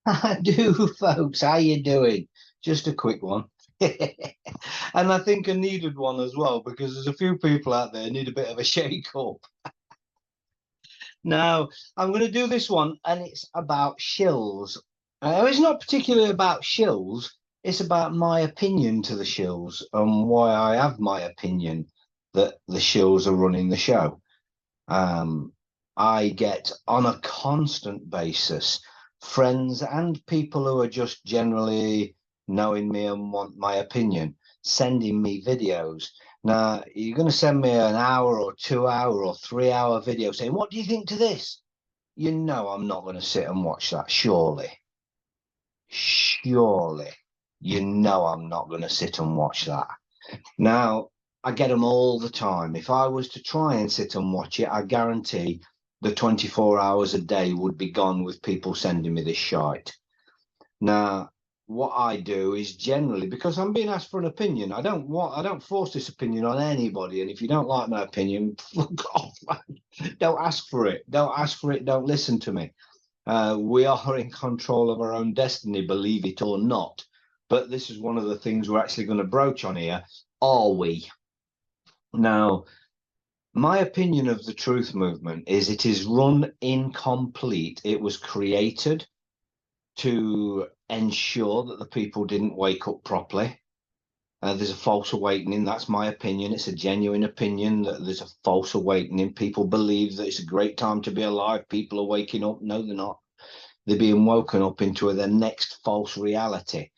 I do, folks. How you doing? Just a quick one. And I think a needed one as well, because there's a few people out there who need a bit of a shake up. Now, I'm going to do this one, and it's about shills. It's not particularly about shills. It's about my opinion to the shills and why I have my opinion that the shills are running the show. Um, I get on a constant basis friends and people who are just generally knowing me and want my opinion, sending me videos. Now, you're going to send me an hour or 2 hour or 3 hour video saying, what do you think to this? You know, I'm not going to sit and watch that, surely. Surely. You know, I'm not going to sit and watch that. Now, I get them all the time. If I was to try and sit and watch it, I guarantee the 24 hours a day would be gone with people sending me this shite. Now, what I do is generally, because I'm being asked for an opinion, I don't force this opinion on anybody. And if you don't like my opinion, fuck off, man. Don't ask for it. Don't ask for it. Don't listen to me. We are in control of our own destiny, believe it or not. But this is one of the things we're actually going to broach on here. Are we? Now, my opinion of the truth movement is it is run incomplete. It was created to ensure that the people didn't wake up properly. There's a false awakening. That's my opinion. It's a genuine opinion that there's a false awakening. People believe that it's a great time to be alive. People are waking up. No, they're not. They're being woken up into their next false reality.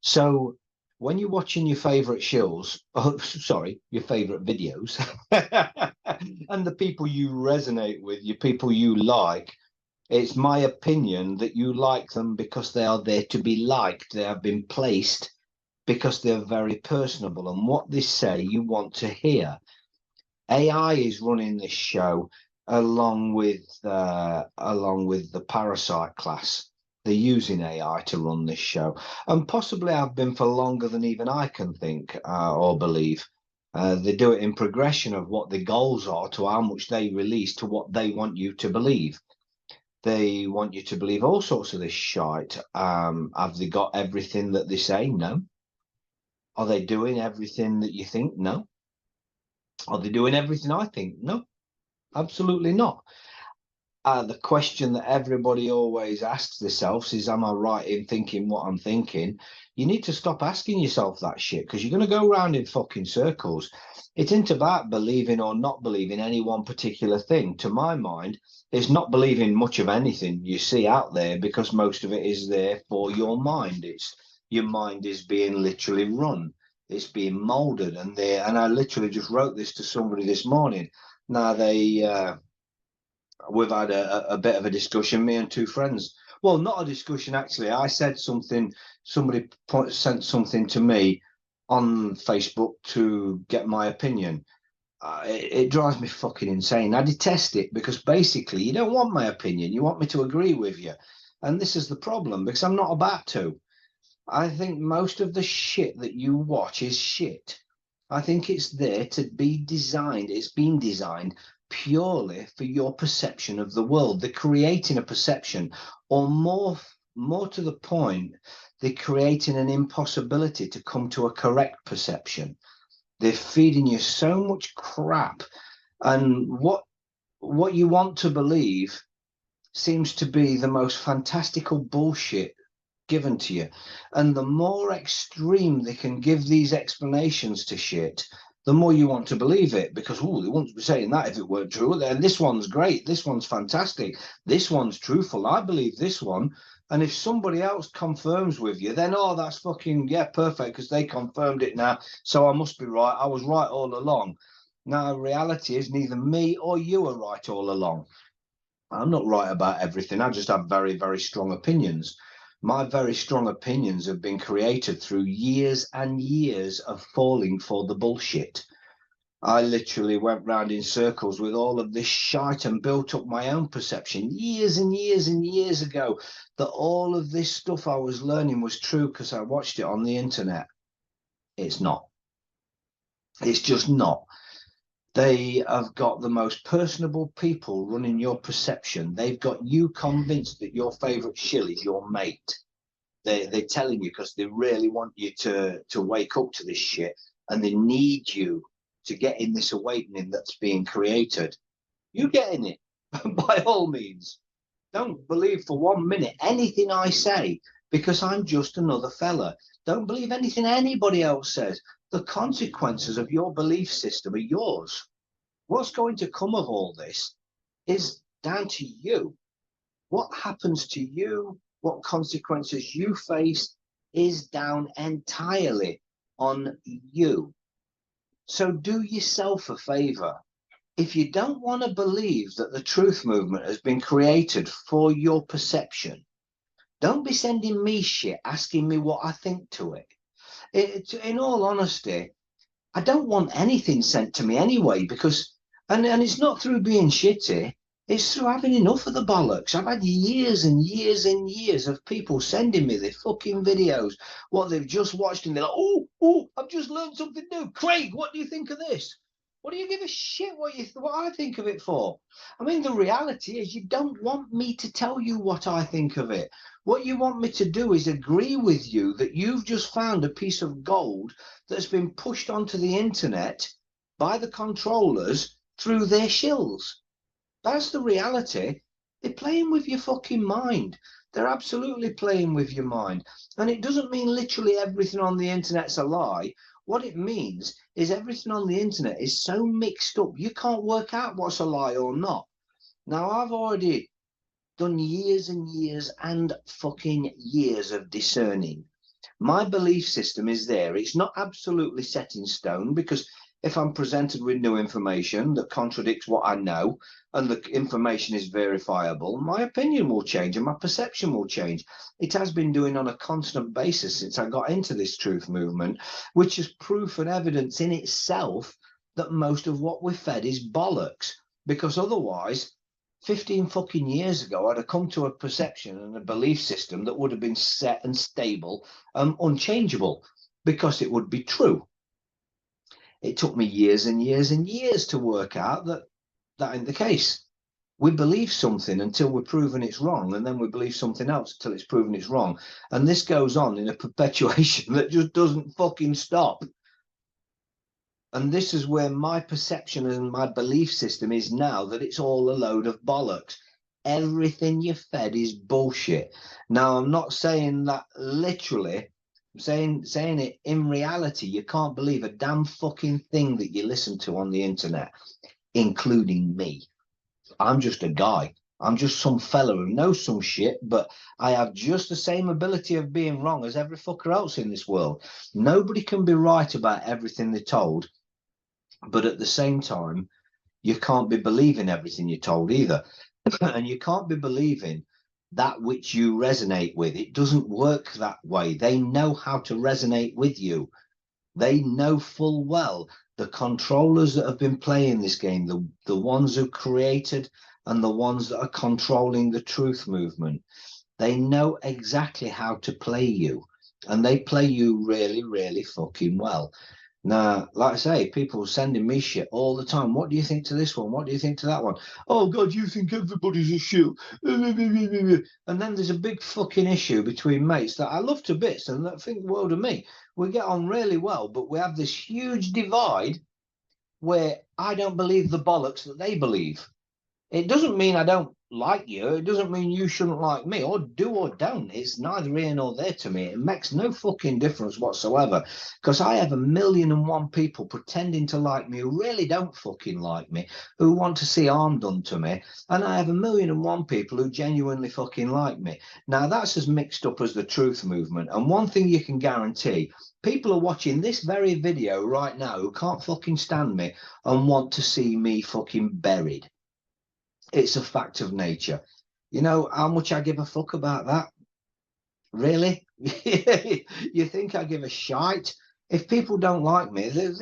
So when you're watching your favorite shows, your favorite videos, and the people you resonate with, your people you like, it's my opinion that you like them because they are there to be liked. They have been placed because they're very personable. And what they say, you want to hear. AI is running this show along with the parasite class. They're using AI to run this show, and possibly have been for longer than even I can think or believe. They do it in progression of what the goals are to how much they release to what they want you to believe. They want you to believe all sorts of this shite. Have they got everything that they say? No. Are they doing everything that you think? No. Are they doing everything I think? No, absolutely not. The question that everybody always asks themselves is, am I right in thinking what I'm thinking? You need to stop asking yourself that shit, because you're going to go around in fucking circles. It isn't about believing or not believing any one particular thing. To my mind, it's not believing much of anything you see out there, because most of it is there for your mind. It's your mind is being literally run. It's being molded. And I literally just wrote this to somebody this morning. Now we've had a bit of a discussion, me and two friends. Well, not a discussion, actually. I said something, somebody sent something to me on Facebook to get my opinion. It drives me fucking insane. I detest it, because basically you don't want my opinion. You want me to agree with you. And this is the problem, because I'm not about to. I think most of the shit that you watch is shit. I think it's there to be designed. It's been designed purely for your perception of the world. They're creating a perception, or more to the point, they're creating an impossibility to come to a correct perception. They're feeding you so much crap, and what you want to believe seems to be the most fantastical bullshit given to you. And the more extreme they can give these explanations to shit, the more you want to believe it, because they wouldn't be saying that if it weren't true. And this one's great, this one's fantastic, this one's truthful, I believe this one. And if somebody else confirms with you, then that's fucking perfect, because they confirmed it now, so I must be right. I was right all along. Now, reality is neither me or you are right all along. I'm not right about everything. I just have very, very strong opinions. My very strong opinions have been created through years and years of falling for the bullshit. I literally went round in circles with all of this shite and built up my own perception years and years and years ago that all of this stuff I was learning was true because I watched it on the internet. It's not. It's just not. They have got the most personable people running your perception. They've got you convinced that your favorite shill is your mate. They're telling you because they really want you to wake up to this shit, and they need you to get in this awakening that's being created. You get in it by all means. Don't believe for 1 minute anything I say, because I'm just another fella. Don't believe anything anybody else says. The consequences of your belief system are yours. What's going to come of all this is down to you. What happens to you, what consequences you face, is down entirely on you. So do yourself a favor. If you don't want to believe that the truth movement has been created for your perception, don't be sending me shit asking me what I think to it. In all honesty, I don't want anything sent to me anyway, because, and it's not through being shitty, it's through having enough of the bollocks. I've had years and years and years of people sending me their fucking videos, what they've just watched, and they're like, oh, I've just learned something new. Craig, what do you think of this? What do you give a shit what I think of it for? I mean, the reality is you don't want me to tell you what I think of it. What you want me to do is agree with you that you've just found a piece of gold that's been pushed onto the internet by the controllers through their shills. That's the reality. They're playing with your fucking mind. They're absolutely playing with your mind. And it doesn't mean literally everything on the internet's a lie. What it means is everything on the internet is so mixed up, you can't work out what's a lie or not. Now, I've already done years and years and fucking years of discerning. My belief system is there. It's not absolutely set in stone, because if I'm presented with new information that contradicts what I know, and the information is verifiable, my opinion will change and my perception will change. It has been doing on a constant basis since I got into this truth movement, which is proof and evidence in itself that most of what we're fed is bollocks. Because otherwise, 15 fucking years ago, I'd have come to a perception and a belief system that would have been set and stable, unchangeable, because it would be true. It took me years and years and years to work out that that ain't the case. We believe something until we're proven it's wrong, and then we believe something else until it's proven it's wrong. And this goes on in a perpetuation that just doesn't fucking stop. And this is where my perception and my belief system is now, that it's all a load of bollocks. Everything you're fed is bullshit. Now, I'm not saying that literally. I'm saying it in reality. You can't believe a damn fucking thing that you listen to on the internet, including me. I'm just a guy. I'm just some fella who knows some shit, but I have just the same ability of being wrong as every fucker else in this world. Nobody can be right about everything they're told. But at the same time, you can't be believing everything you're told either. And you can't be believing that which you resonate with. It doesn't work that way. They know how to resonate with you. They know full well, the controllers that have been playing this game, the ones who created and the ones that are controlling the truth movement, they know exactly how to play you. And they play you really, really fucking well. Now, like I say, people are sending me shit all the time. What do you think to this one? What do you think to that one? Oh, God, you think everybody's a shill. And then there's a big fucking issue between mates that I love to bits and that think the world of me. We get on really well, but we have this huge divide where I don't believe the bollocks that they believe. It doesn't mean I don't like you. It doesn't mean you shouldn't like me, or do or don't. It's neither here nor there to me. It makes no fucking difference whatsoever, because I have 1,000,001 people pretending to like me who really don't fucking like me, who want to see harm done to me, and I have 1,000,001 people who genuinely fucking like me. Now, that's as mixed up as the truth movement. And one thing you can guarantee, people are watching this very video right now who can't fucking stand me and want to see me fucking buried. It's a fact of nature. You know how much I give a fuck about that? Really? You think I give a shite? If people don't like me, they're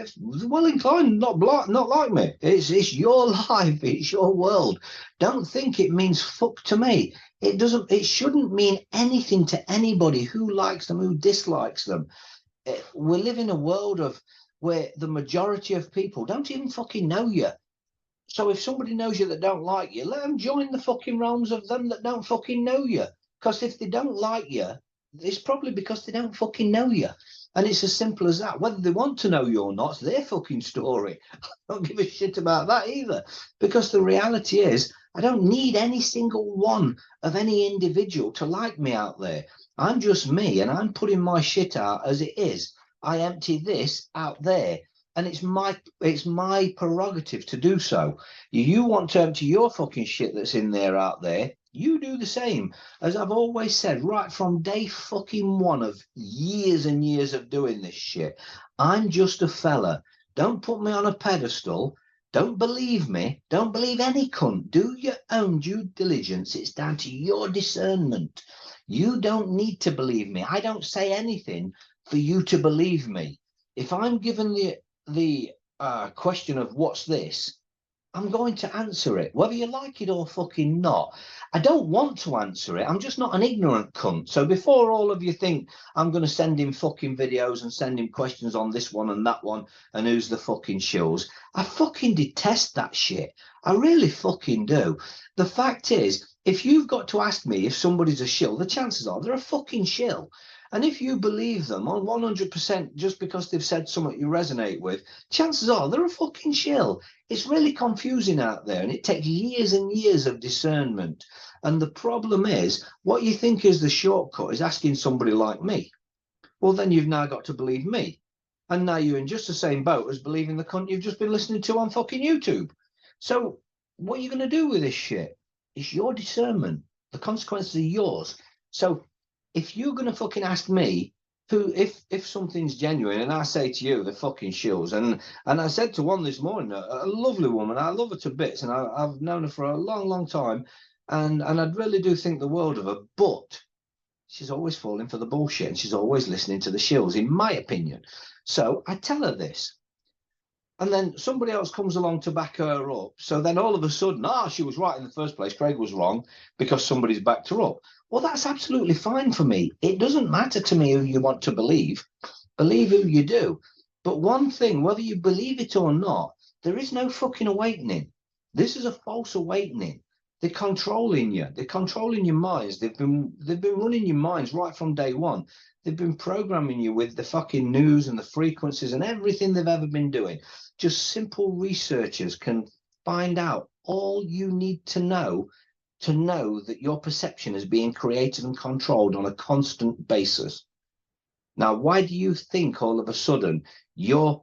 well inclined not like me. It's your life, it's your world. Don't think it means fuck to me. It doesn't. It shouldn't mean anything to anybody who likes them, who dislikes them. We live in a world of where the majority of people don't even fucking know you. So if somebody knows you that don't like you, let them join the fucking realms of them that don't fucking know you. Because if they don't like you, it's probably because they don't fucking know you. And it's as simple as that. Whether they want to know you or not, it's their fucking story. I don't give a shit about that either. Because the reality is, I don't need any single one of any individual to like me out there. I'm just me, and I'm putting my shit out as it is. I empty this out there, and it's my prerogative to do so. You want to empty your fucking shit that's in there out there, you do the same. As I've always said, right from day fucking one of years and years of doing this shit, I'm just a fella. Don't put me on a pedestal. Don't believe me. Don't believe any cunt. Do your own due diligence. It's down to your discernment. You don't need to believe me. I don't say anything for you to believe me. If I'm given the question of what's this, I'm going to answer it, whether you like it or fucking not. I don't want to answer it. I'm just not an ignorant cunt. So before all of you think I'm going to send him fucking videos and send him questions on this one and that one and who's the fucking Shills, I fucking detest that shit. I really fucking do. The fact is, if you've got to ask me if somebody's a shill, the chances are they're a fucking shill. And if you believe them on 100% just because they've said something you resonate with, chances are they're a fucking shill. It's really confusing out there, and it takes years and years of discernment. And the problem is, what you think is the shortcut is asking somebody like me. Well, then you've now got to believe me. And now you're in just the same boat as believing the cunt you've just been listening to on fucking YouTube. So what are you going to do with this shit? It's your discernment. The consequences are yours. So if you're going to fucking ask me who, if something's genuine, and I say to you, the fucking Shills, and I said to one this morning, a lovely woman, I love her to bits, and I've known her for a long, long time, and I'd really do think the world of her, but she's always falling for the bullshit, and she's always listening to the Shills, in my opinion. So I tell her this. And then somebody else comes along to back her up. So then all of a sudden, she was right in the first place. Craig was wrong because somebody's backed her up. Well, that's absolutely fine for me. It doesn't matter to me who you want to believe. Believe who you do. But one thing, whether you believe it or not, there is no fucking awakening. This is a false awakening. They're controlling you. They're controlling your minds. They've been running your minds right from day one. They've been programming you with the fucking news and the frequencies and everything they've ever been doing. Just simple researchers can find out all you need to know that your perception is being created and controlled on a constant basis. Now, why do you think all of a sudden you're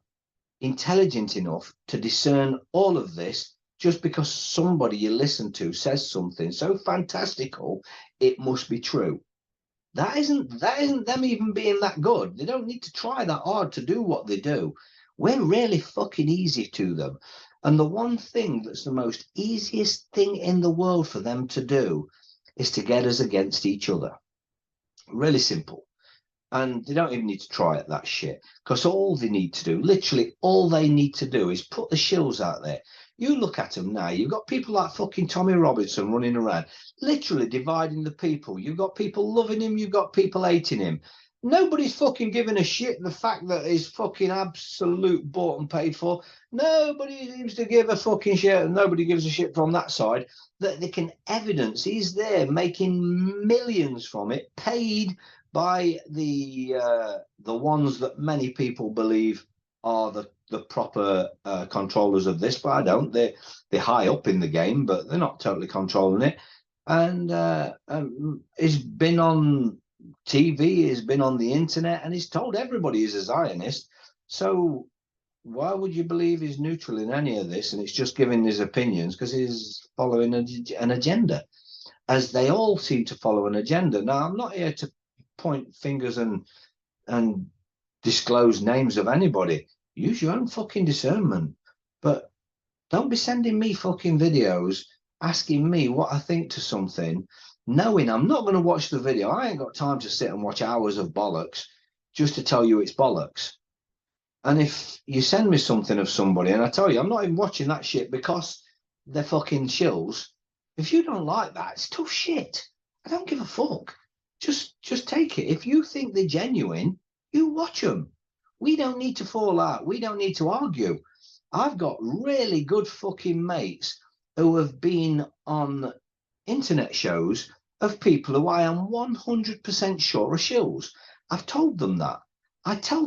intelligent enough to discern all of this just because somebody you listen to says something so fantastical it must be true? That isn't them even being that good. They don't need to try that hard to do what they do. We're really fucking easy to them. And the one thing that's the most easiest thing in the world for them to do is to get us against each other. Really simple. And they don't even need to try it, that shit. Because all they need to do, literally all they need to do is put the Shills out there. You look at them now, you've got people like fucking Tommy Robinson running around, literally dividing the people. You've got people loving him, you've got people hating him. Nobody's fucking giving a shit the fact that he's fucking absolute bought and paid for. Nobody seems to give a fucking shit, and nobody gives a shit from that side, that they can evidence he's there making millions from it, paid by the ones that many people believe are the proper controllers of this, but I don't. They're high up in the game, but they're not totally controlling it. And he's been on TV, he's been on the internet, and he's told everybody he's a Zionist. So why would you believe he's neutral in any of this? And it's just giving his opinions because he's following an agenda, as they all seem to follow an agenda. Now, I'm not here to point fingers and disclose names of anybody. Use your own fucking discernment, but don't be sending me fucking videos asking me what I think to something, knowing I'm not going to watch the video. I ain't got time to sit and watch hours of bollocks just to tell you it's bollocks. And if you send me something of somebody and I tell you I'm not even watching that shit because they're fucking Shills, if you don't like that, it's tough shit. I don't give a fuck. Just take it. If you think they're genuine, you watch them. We don't need to fall out. We don't need to argue. I've got really good fucking mates who have been on internet shows of people who I am 100% sure are shills. I've told them that. I tell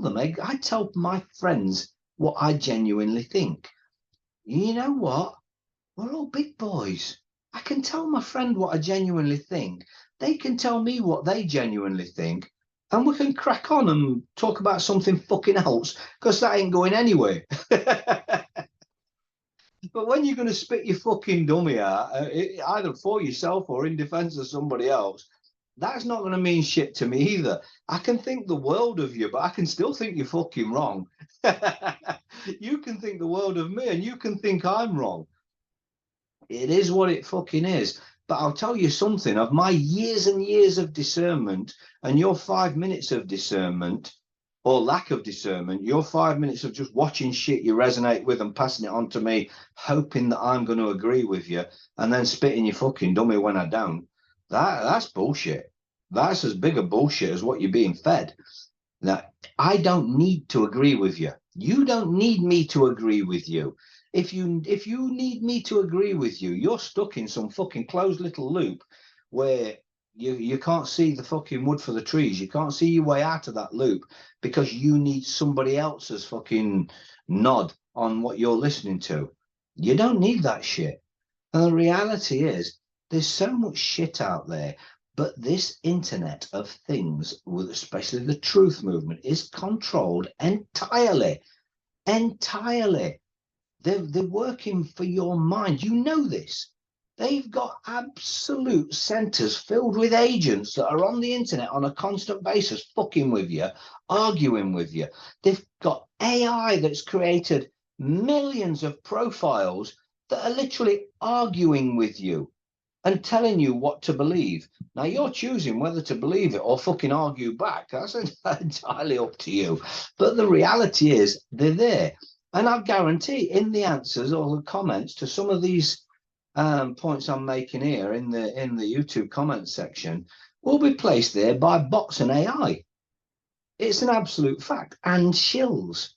my friends what I genuinely think. You know what? We're all big boys. I can tell my friend what I genuinely think. They can tell me what they genuinely think. And we can crack on and talk about something fucking else, because that ain't going anywhere. But when you're going to spit your fucking dummy out, either for yourself or in defense of somebody else, that's not going to mean shit to me either. I can think the world of you, but I can still think you're fucking wrong. You can think the world of me and you can think I'm wrong. It is what it fucking is. But I'll tell you something, of my years and years of discernment and your 5 minutes of discernment, or lack of discernment, your 5 minutes of just watching shit you resonate with and passing it on to me, hoping that I'm going to agree with you, and then spitting your fucking dummy when I don't, that's bullshit. That's as big a bullshit as what you're being fed. Now, I don't need to agree with you. You don't need me to agree with you. If you need me to agree with you, you're stuck in some fucking closed little loop where you can't see the fucking wood for the trees. You can't see your way out of that loop because you need somebody else's fucking nod on what you're listening to. You don't need that shit. And the reality is, there's so much shit out there, but this internet of things, especially the truth movement, is controlled entirely. They're working for your mind. You know this. They've got absolute centers filled with agents that are on the internet on a constant basis, fucking with you, arguing with you. They've got AI that's created millions of profiles that are literally arguing with you and telling you what to believe. Now, you're choosing whether to believe it or fucking argue back. That's entirely up to you. But the reality is, they're there. And I guarantee in the answers or the comments to some of these points I'm making here in the YouTube comment section will be placed there by bots and AI. It's an absolute fact. And shills.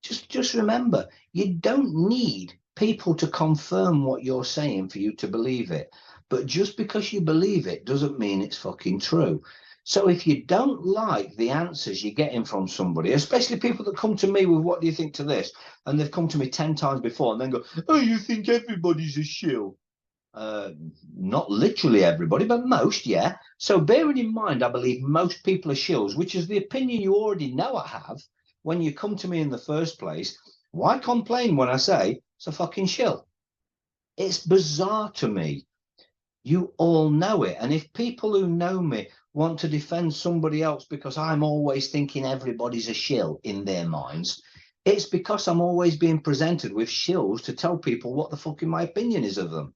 Just remember, you don't need people to confirm what you're saying for you to believe it. But just because you believe it doesn't mean it's fucking true. So if you don't like the answers you're getting from somebody, especially people that come to me with what do you think to this, and they've come to me 10 times before and then go, oh, you think everybody's a shill? Not literally everybody, but most, yeah. So bearing in mind, I believe most people are shills, which is the opinion you already know I have. When you come to me in the first place, why complain when I say it's a fucking shill? It's bizarre to me. You all know it. And if people who know me want to defend somebody else because I'm always thinking everybody's a shill in their minds, it's because I'm always being presented with shills to tell people what the fucking my opinion is of them.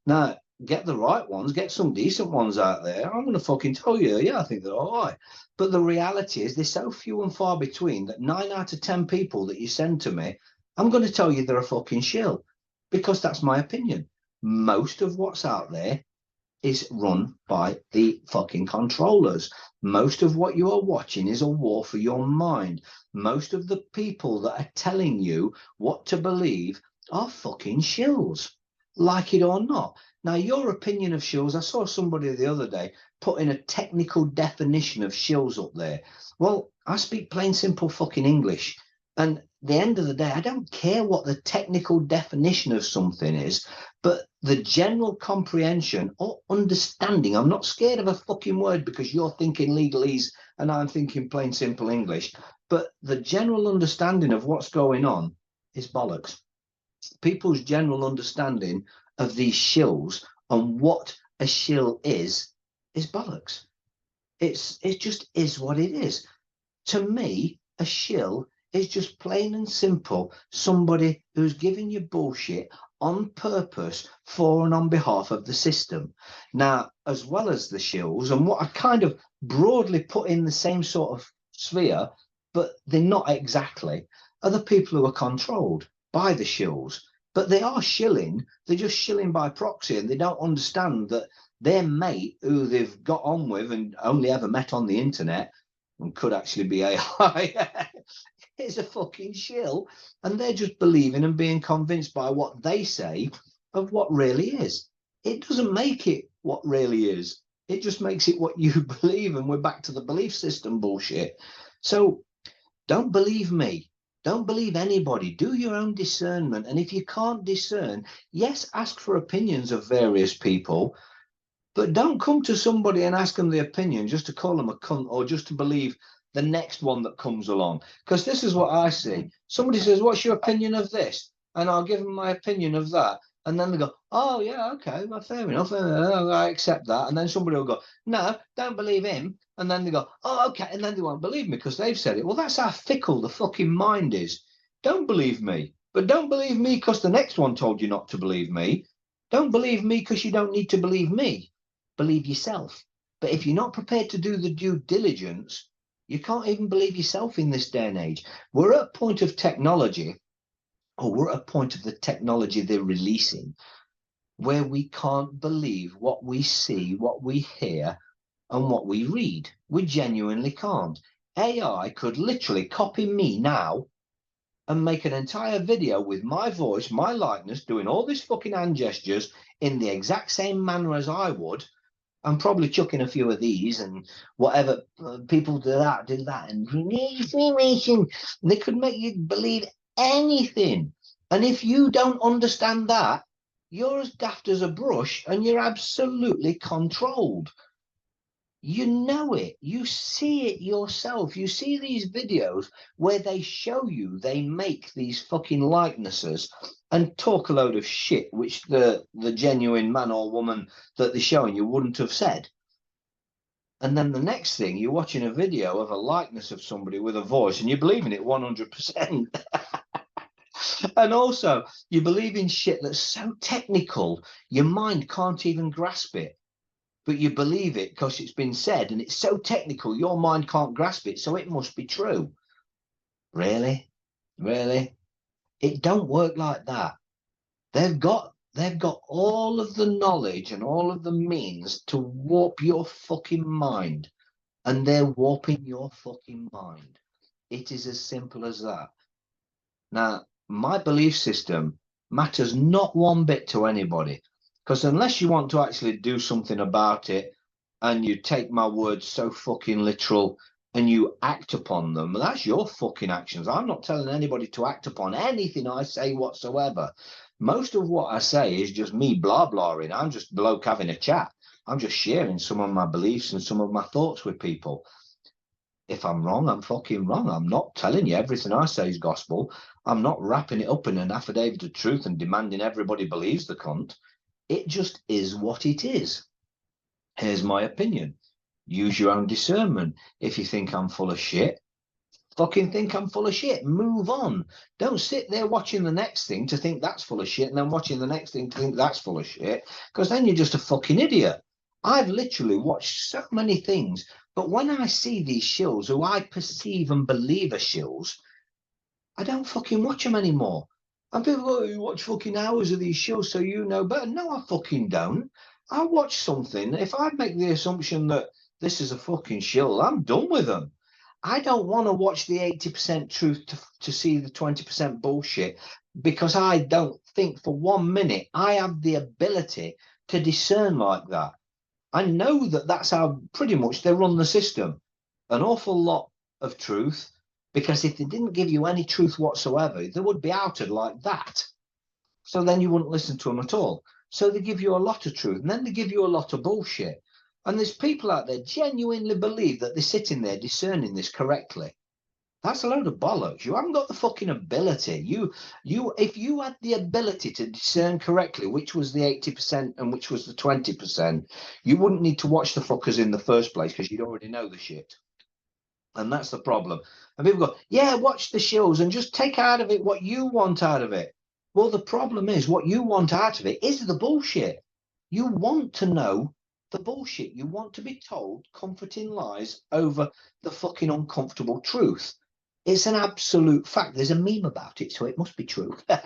Now, get the right ones, get some decent ones out there. I'm going to fucking tell you, yeah, I think they're all right. But the reality is they're so few and far between that 9 out of 10 people that you send to me, I'm going to tell you they're a fucking shill because that's my opinion. Most of what's out there is run by the fucking controllers. Most of what you are watching is a war for your mind. Most of the people that are telling you what to believe are fucking shills, like it or not. Now, your opinion of shills, I saw somebody the other day putting a technical definition of shills up there. Well, I speak plain, simple fucking English. And at the end of the day, I don't care what the technical definition of something is, but the general comprehension or understanding, I'm not scared of a fucking word because you're thinking legalese and I'm thinking plain, simple English, but the general understanding of what's going on is bollocks. People's general understanding of these shills and what a shill is bollocks. It just is what it is. To me, a shill is just plain and simple somebody who's giving you bullshit on purpose for and on behalf of the system. Now, as well as the shills, and what I kind of broadly put in the same sort of sphere, but they're not exactly, are the people who are controlled by the shills. But they are shilling, they're just shilling by proxy, and they don't understand that their mate, who they've got on with and only ever met on the internet, and could actually be AI, is a fucking shill. And they're just believing and being convinced by what they say of what really is. It doesn't make it what really is. It just makes it what you believe. And we're back to the belief system bullshit. So don't believe me. Don't believe anybody. Do your own discernment. And if you can't discern, yes, ask for opinions of various people, but don't come to somebody and ask them the opinion just to call them a cunt or just to believe the next one that comes along. Because this is what I see. Somebody says, what's your opinion of this? And I'll give them my opinion of that. And then they go, oh, yeah, okay, well, fair enough. I accept that. And then somebody will go, no, don't believe him. And then they go, oh, okay. And then they won't believe me because they've said it. Well, that's how fickle the fucking mind is. Don't believe me. But don't believe me because the next one told you not to believe me. Don't believe me because you don't need to believe me. Believe yourself. But if you're not prepared to do the due diligence, you can't even believe yourself in this day and age. We're at a point of technology, or we're at a point of the technology they're releasing, where we can't believe what we see, what we hear, and what we read. We genuinely can't. AI could literally copy me now and make an entire video with my voice, my likeness, doing all these fucking hand gestures in the exact same manner as I would. I'm probably chucking a few of these and whatever people do that, and they could make you believe anything. And if you don't understand that, you're as daft as a brush and you're absolutely controlled. You know it. You see it yourself. You see these videos where they show you they make these fucking likenesses and talk a load of shit, which the genuine man or woman that they're showing you wouldn't have said. And then the next thing, you're watching a video of a likeness of somebody with a voice and you believe in it 100%. And also, you believe in shit that's so technical, your mind can't even grasp it. But you believe it because it's been said and it's so technical, your mind can't grasp it, so it must be true. Really? Really? It don't work like that. They've got all of the knowledge and all of the means to warp your fucking mind. And they're warping your fucking mind. It is as simple as that. Now, my belief system matters not one bit to anybody, because unless you want to actually do something about it and you take my words so fucking literal and you act upon them, that's your fucking actions. I'm not telling anybody to act upon anything I say whatsoever. Most of what I say is just me blah blahing. I'm just bloke having a chat. I'm just sharing some of my beliefs and some of my thoughts with people. If I'm wrong, I'm fucking wrong. I'm not telling you everything I say is gospel. I'm not wrapping it up in an affidavit of truth and demanding everybody believes the cunt. It just is what it is. Here's my opinion. Use your own discernment. If you think I'm full of shit, fucking think I'm full of shit. Move on. Don't sit there watching the next thing to think that's full of shit and then watching the next thing to think that's full of shit, because then you're just a fucking idiot. I've literally watched so many things, but when I see these shills who I perceive and believe are shills, I don't fucking watch them anymore. And people go, you watch fucking hours of these shows so you know better. No, I fucking don't. I watch something. If I make the assumption that this is a fucking shill, I'm done with them. I don't want to watch the 80% truth to see the 20% bullshit, because I don't think for 1 minute I have the ability to discern like that. I know that that's how pretty much they run the system. An awful lot of truth, because if they didn't give you any truth whatsoever, they would be outed like that. So then you wouldn't listen to them at all. So they give you a lot of truth, and then they give you a lot of bullshit. And there's people out there genuinely believe that they're sitting there discerning this correctly. That's a load of bollocks. You haven't got the fucking ability. If you had the ability to discern correctly which was the 80% and which was the 20%, you wouldn't need to watch the fuckers in the first place, because you'd already know the shit. And that's the problem. And people go, yeah, watch the shows and just take out of it what you want out of it. Well, the problem is what you want out of it is the bullshit. You want to know the bullshit. You want to be told comforting lies over the fucking uncomfortable truth. It's an absolute fact. There's a meme about it, so it must be true. But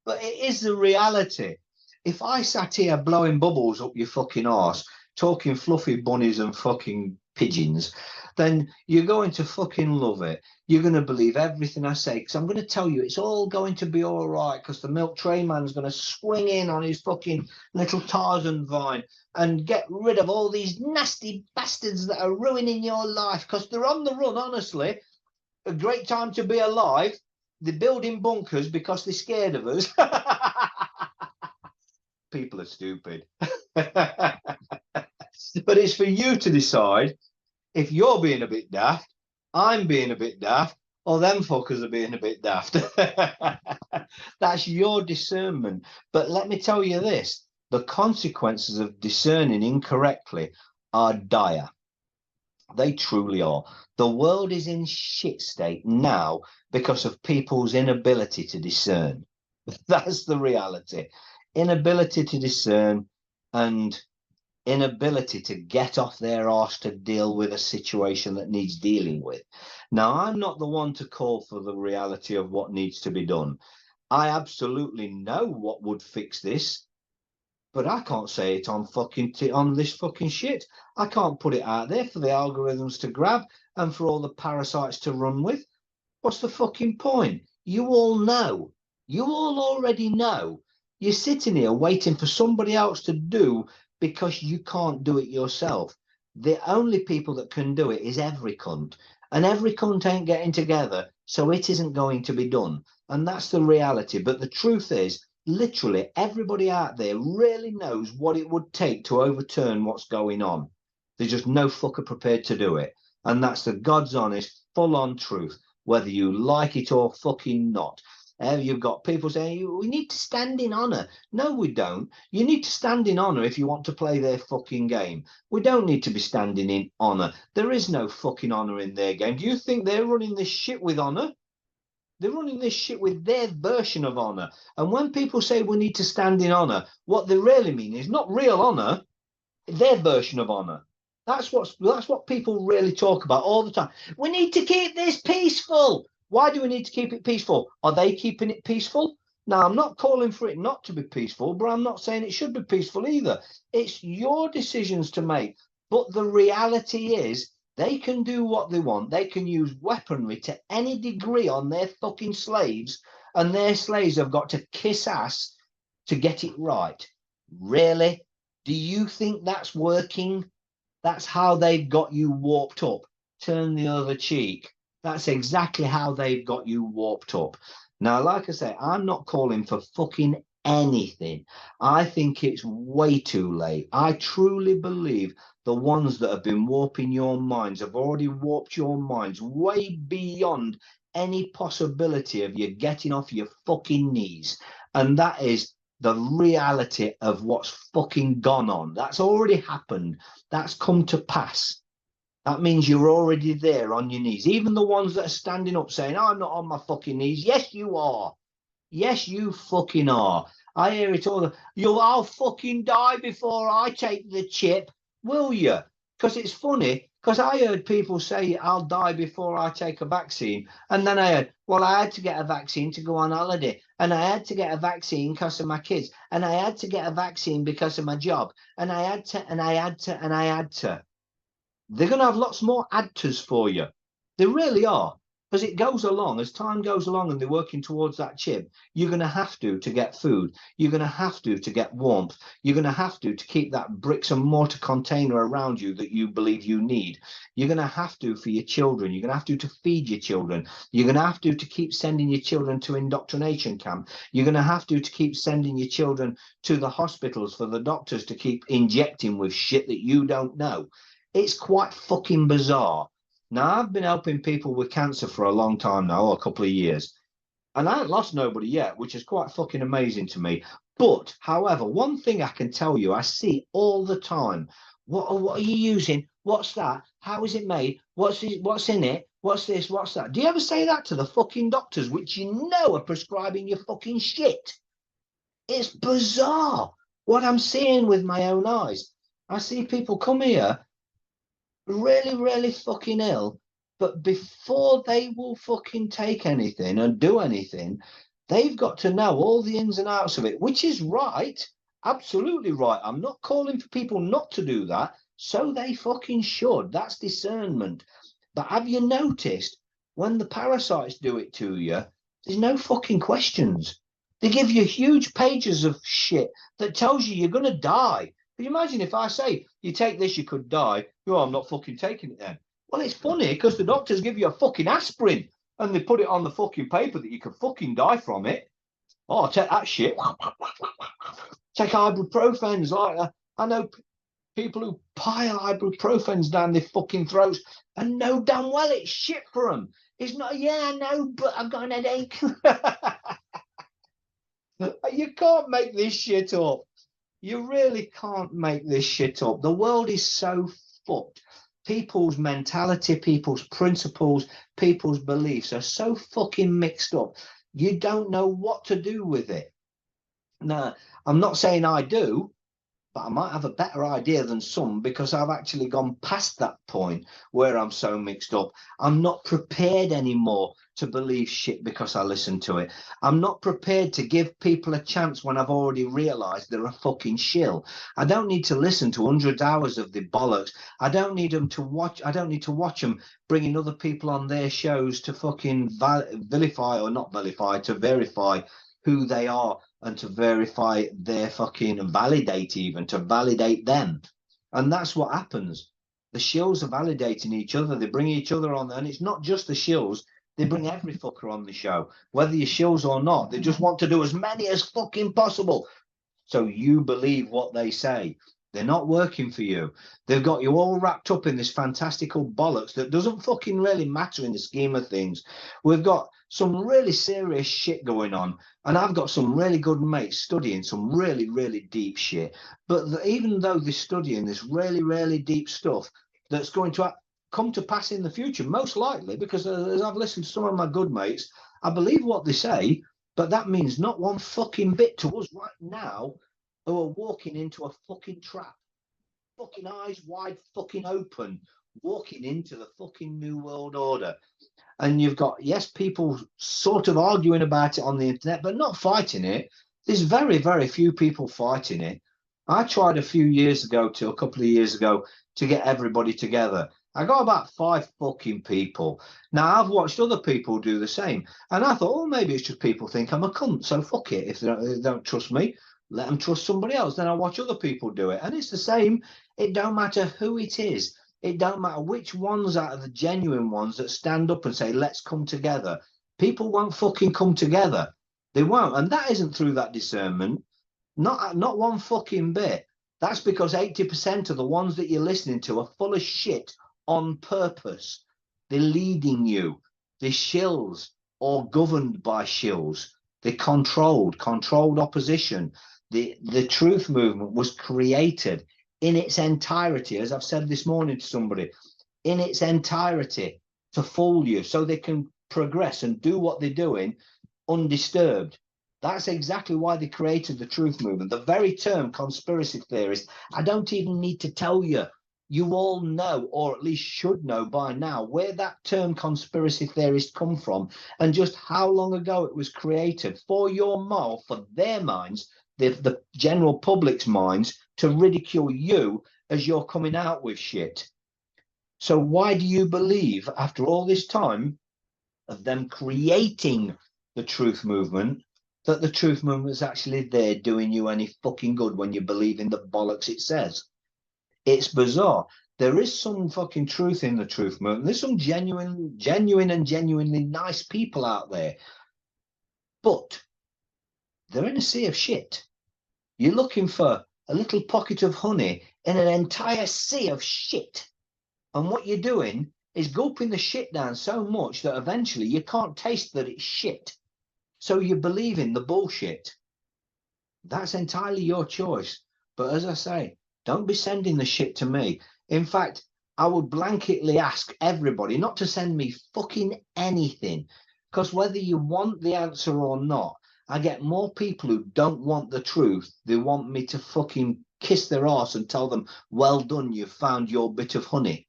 it is the reality. If I sat here blowing bubbles up your fucking arse, talking fluffy bunnies and fucking pigeons, then you're going to fucking love it. You're going to believe everything I say, because I'm going to tell you it's all going to be all right, because the milk tray man's going to swing in on his fucking little Tarzan vine and get rid of all these nasty bastards that are ruining your life, because they're on the run, honestly. A great time to be alive. They're building bunkers because they're scared of us. People are stupid. But it's for you to decide if you're being a bit daft, I'm being a bit daft, or them fuckers are being a bit daft. That's your discernment. But let me tell you this, the consequences of discerning incorrectly are dire. They truly are. The world is in shit state now because of people's inability to discern. That's the reality. Inability to discern and inability to get off their arse to deal with a situation that needs dealing with. Now, I'm not the one to call for the reality of what needs to be done. I absolutely know what would fix this, but I can't say it on on this fucking shit. I can't put it out there for the algorithms to grab and for all the parasites to run with. What's the fucking point? You all know. You all already know. You're sitting here waiting for somebody else to do because you can't do it yourself. The only people that can do it is every cunt. And every cunt ain't getting together, so it isn't going to be done. And that's the reality. But the truth is, literally everybody out there really knows what it would take to overturn what's going on. There's just no fucker prepared to do it. And that's the God's honest, full-on truth, whether you like it or fucking not. You've got people saying, we need to stand in honour. No, we don't. You need to stand in honour if you want to play their fucking game. We don't need to be standing in honour. There is no fucking honour in their game. Do you think they're running this shit with honour? They're running this shit with their version of honour. And when people say we need to stand in honour, what they really mean is not real honour, their version of honour. That's what people really talk about all the time. We need to keep this peaceful. Why do we need to keep it peaceful? Are they keeping it peaceful? Now, I'm not calling for it not to be peaceful, but I'm not saying it should be peaceful either. It's your decisions to make. But the reality is, they can do what they want. They can use weaponry to any degree on their fucking slaves, and their slaves have got to kiss ass to get it right. Really? Do you think that's working? That's how they've got you warped up. Turn the other cheek. That's exactly how they've got you warped up. Now, like I say, I'm not calling for fucking anything. I think it's way too late. I truly believe the ones that have been warping your minds have already warped your minds way beyond any possibility of you getting off your fucking knees. And that is the reality of what's fucking gone on. That's already happened. That's come to pass. That means you're already there on your knees. Even the ones that are standing up saying, I'm not on my fucking knees. Yes, you are. Yes, you fucking are. I hear it all. I'll fucking die before I take the chip. Will you? Because it's funny, because I heard people say, I'll die before I take a vaccine. And then I heard, well, I had to get a vaccine to go on holiday. And I had to get a vaccine because of my kids. And I had to get a vaccine because of my job. And I had to, and I had to, and I had to. They're going to have lots more add-tos for you. They really are. As it goes along, as time goes along and they're working towards that chip, you're going to have to get food. You're going to have to get warmth. You're going to have to keep that bricks and mortar container around you that you believe you need. You're going to have to for your children. You're going to have to feed your children. You're going to have to keep sending your children to indoctrination camp. You're going to have to keep sending your children to the hospitals for the doctors to keep injecting with shit that you don't know. It's quite fucking bizarre. Now, I've been helping people with cancer for a long time now, a couple of years, and I haven't lost nobody yet, which is quite fucking amazing to me. But, however, one thing I can tell you, I see all the time. What are you using? What's that? How is it made? What's in it? What's this? What's that? Do you ever say that to the fucking doctors, which you know are prescribing your fucking shit? It's bizarre what I'm seeing with my own eyes. I see people come here really, really fucking ill, but before they will fucking take anything and do anything, they've got to know all the ins and outs of it, which is right, absolutely right. I'm not calling for people not to do that. So they fucking should. That's discernment. But have you noticed when the parasites do it to you, there's no fucking questions. They give you huge pages of shit that tells you you're going to die. Can you imagine if I say, you take this, you could die? Oh, I'm not fucking taking it then. Well, it's funny because the doctors give you a fucking aspirin and they put it on the fucking paper that you could fucking die from it. Oh, take that shit. Take ibuprofens. Like I know people who pile ibuprofens down their fucking throats and know damn well it's shit for them. It's not, yeah, I know, but I've got an headache. You can't make this shit up. You really can't make this shit up. The world is so fucked. People's mentality, people's principles, people's beliefs are so fucking mixed up. You don't know what to do with it. Now, I'm not saying I do, but I might have a better idea than some because I've actually gone past that point where I'm so mixed up. I'm not prepared anymore to believe shit because I listen to it. I'm not prepared to give people a chance when I've already realized they're a fucking shill. I don't need to listen to 100 hours of the bollocks. I don't need them to watch. I don't need to watch them bringing other people on their shows to fucking vilify or not vilify, to verify who they are and to verify their fucking validate, even to validate them. And that's what happens. The shills are validating each other. They bring each other on. And it's not just the shills. They bring every fucker on the show, whether you're shills or not. They just want to do as many as fucking possible. So you believe what they say. They're not working for you. They've got you all wrapped up in this fantastical bollocks that doesn't fucking really matter in the scheme of things. We've got some really serious shit going on. And I've got some really good mates studying some really, really deep shit. But even though they're studying this really, really deep stuff that's going to come to pass in the future, most likely, because as I've listened to some of my good mates, I believe what they say, but that means not one fucking bit to us right now who are walking into a fucking trap. Fucking eyes wide fucking open, walking into the fucking New World Order. And you've got, yes, people sort of arguing about it on the internet, but not fighting it. There's very, very few people fighting it. I tried a couple of years ago, to get everybody together. I got about 5 fucking people. Now, I've watched other people do the same. And I thought, oh, maybe it's just people think I'm a cunt. So fuck it. If they don't trust me, let them trust somebody else. Then I watch other people do it. And it's the same. It don't matter who it is. It don't matter which ones out of the genuine ones that stand up and say, let's come together. People won't fucking come together. They won't. And that isn't through that discernment. Not one fucking bit. That's because 80% of the ones that you're listening to are full of shit on purpose. They're leading you. They're shills or governed by shills. They're controlled opposition. The truth movement was created in its entirety, as I've said this morning to somebody, in its entirety to fool you so they can progress and do what they're doing undisturbed. That's exactly why they created the truth movement. The very term conspiracy theorist, I don't even need to tell you. You all know, or at least should know by now, where that term conspiracy theorist come from and just how long ago it was created for your mouth, for their minds, the general public's minds, to ridicule you as you're coming out with shit. So why do you believe, after all this time of them creating the truth movement, that the truth movement is actually there doing you any fucking good when you believe in the bollocks it says? It's bizarre. There is some fucking truth in the truth movement. There's some genuine and genuinely nice people out there. But they're in a sea of shit. You're looking for a little pocket of honey in an entire sea of shit. And what you're doing is gulping the shit down so much that eventually you can't taste that it's shit. So you believe in the bullshit. That's entirely your choice. But as I say, don't be sending the shit to me. In fact, I would blanketly ask everybody not to send me fucking anything. Because whether you want the answer or not, I get more people who don't want the truth. They want me to fucking kiss their arse and tell them, well done, you've found your bit of honey.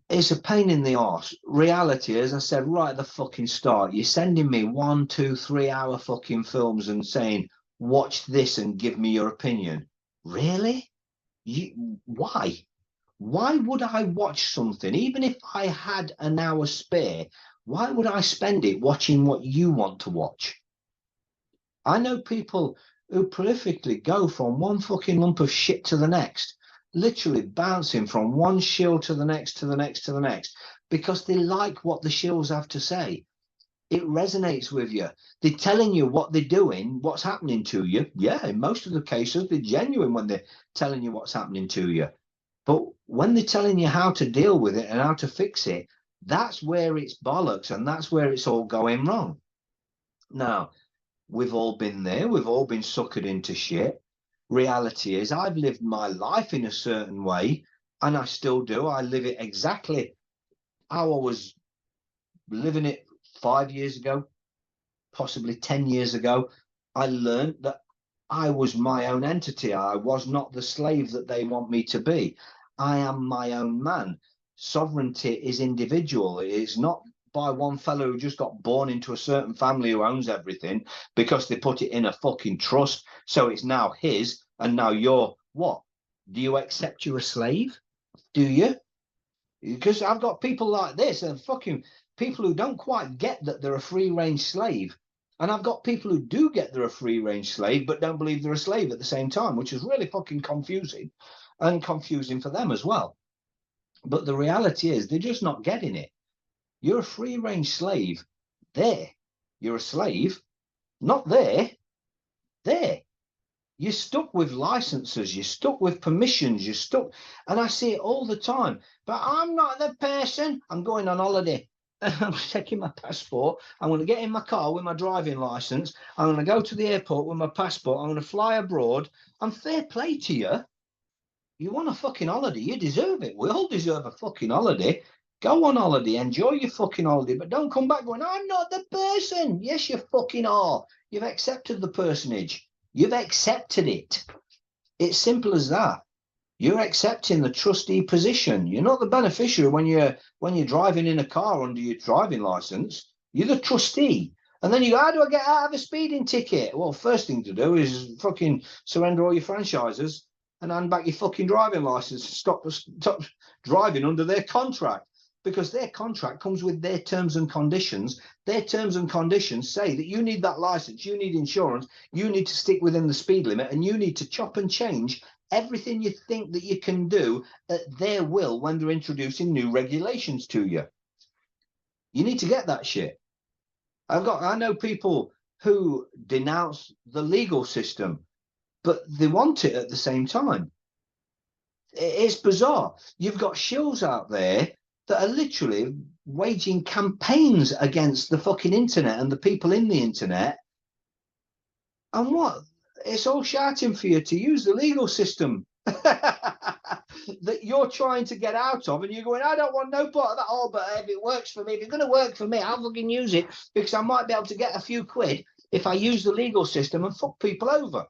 It's a pain in the arse. Reality, as I said right at the fucking start, you're sending me 1, 2, 3 hour fucking films and saying, watch this and give me your opinion. Really? Why? Why would I watch something, even if I had an hour spare? Why would I spend it watching what you want to watch? I know people who prolifically go from one fucking lump of shit to the next, literally bouncing from one shill to the next, to the next, to the next, because they like what the shills have to say. It resonates with you. They're telling you what they're doing, what's happening to you. Yeah, in most of the cases, they're genuine when they're telling you what's happening to you. But when they're telling you how to deal with it and how to fix it, that's where it's bollocks, and that's where it's all going wrong. Now, we've all been there. We've all been suckered into shit. Reality is, I've lived my life in a certain way, and I still do. I live it exactly how I was living it 5 years ago, possibly 10 years ago. I learned that I was my own entity. I was not the slave that they want me to be. I am my own man. Sovereignty is individual. It's not by one fellow who just got born into a certain family who owns everything because they put it in a fucking trust. So it's now his, and now you're what? Do you accept you're a slave? Do you? Because I've got people like this and fucking people who don't quite get that they're a free range slave. And I've got people who do get they're a free range slave, but don't believe they're a slave at the same time, which is really fucking confusing, and confusing for them as well. But the reality is they're just not getting it. You're a free range slave there. You're a slave, not there, there. You're stuck with licenses, you're stuck with permissions, you're stuck. And I see it all the time. But I'm not the person. I'm going on holiday. I'm taking my passport. I'm going to get in my car with my driving license. I'm going to go to the airport with my passport. I'm going to fly abroad. And fair play to you. You want a fucking holiday. You deserve it. We all deserve a fucking holiday. Go on holiday. Enjoy your fucking holiday. But don't come back going, I'm not the person. Yes, you fucking are. You've accepted the personage. You've accepted it. It's simple as that. You're accepting the trustee position. You're not the beneficiary when you're driving in a car under your driving license. You're the trustee. And then you go, how do I get out of a speeding ticket? Well, first thing to do is fucking surrender all your franchises and hand back your fucking driving license. Stop driving under their contract, because their contract comes with their terms and conditions. Their terms and conditions say that you need that license, you need insurance, you need to stick within the speed limit, and you need to chop and change everything you think that you can do at their will when they're introducing new regulations to you. You need to get that shit. I know people who denounce the legal system, but they want it at the same time. It's bizarre. You've got shills out there that are literally waging campaigns against the fucking internet and the people in the internet. And what? It's all shouting for you to use the legal system that you're trying to get out of, and you're going, I don't want no part of that. Oh, but if it works for me, if it's going to work for me, I'll fucking use it, because I might be able to get a few quid if I use the legal system and fuck people over.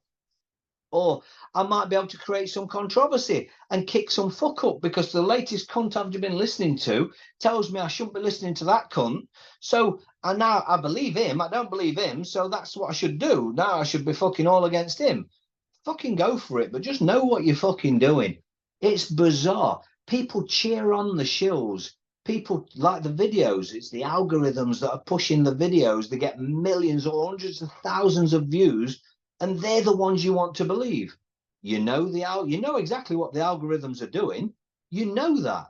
Or I might be able to create some controversy and kick some fuck up because the latest cunt I've been listening to tells me I shouldn't be listening to that cunt. So and now I believe him. I don't believe him. So that's what I should do. Now I should be fucking all against him. Fucking go for it. But just know what you're fucking doing. It's bizarre. People cheer on the shills. People like the videos. It's the algorithms that are pushing the videos. They get millions or hundreds of thousands of views. And they're the ones you want to believe. You know exactly what the algorithms are doing. You know that.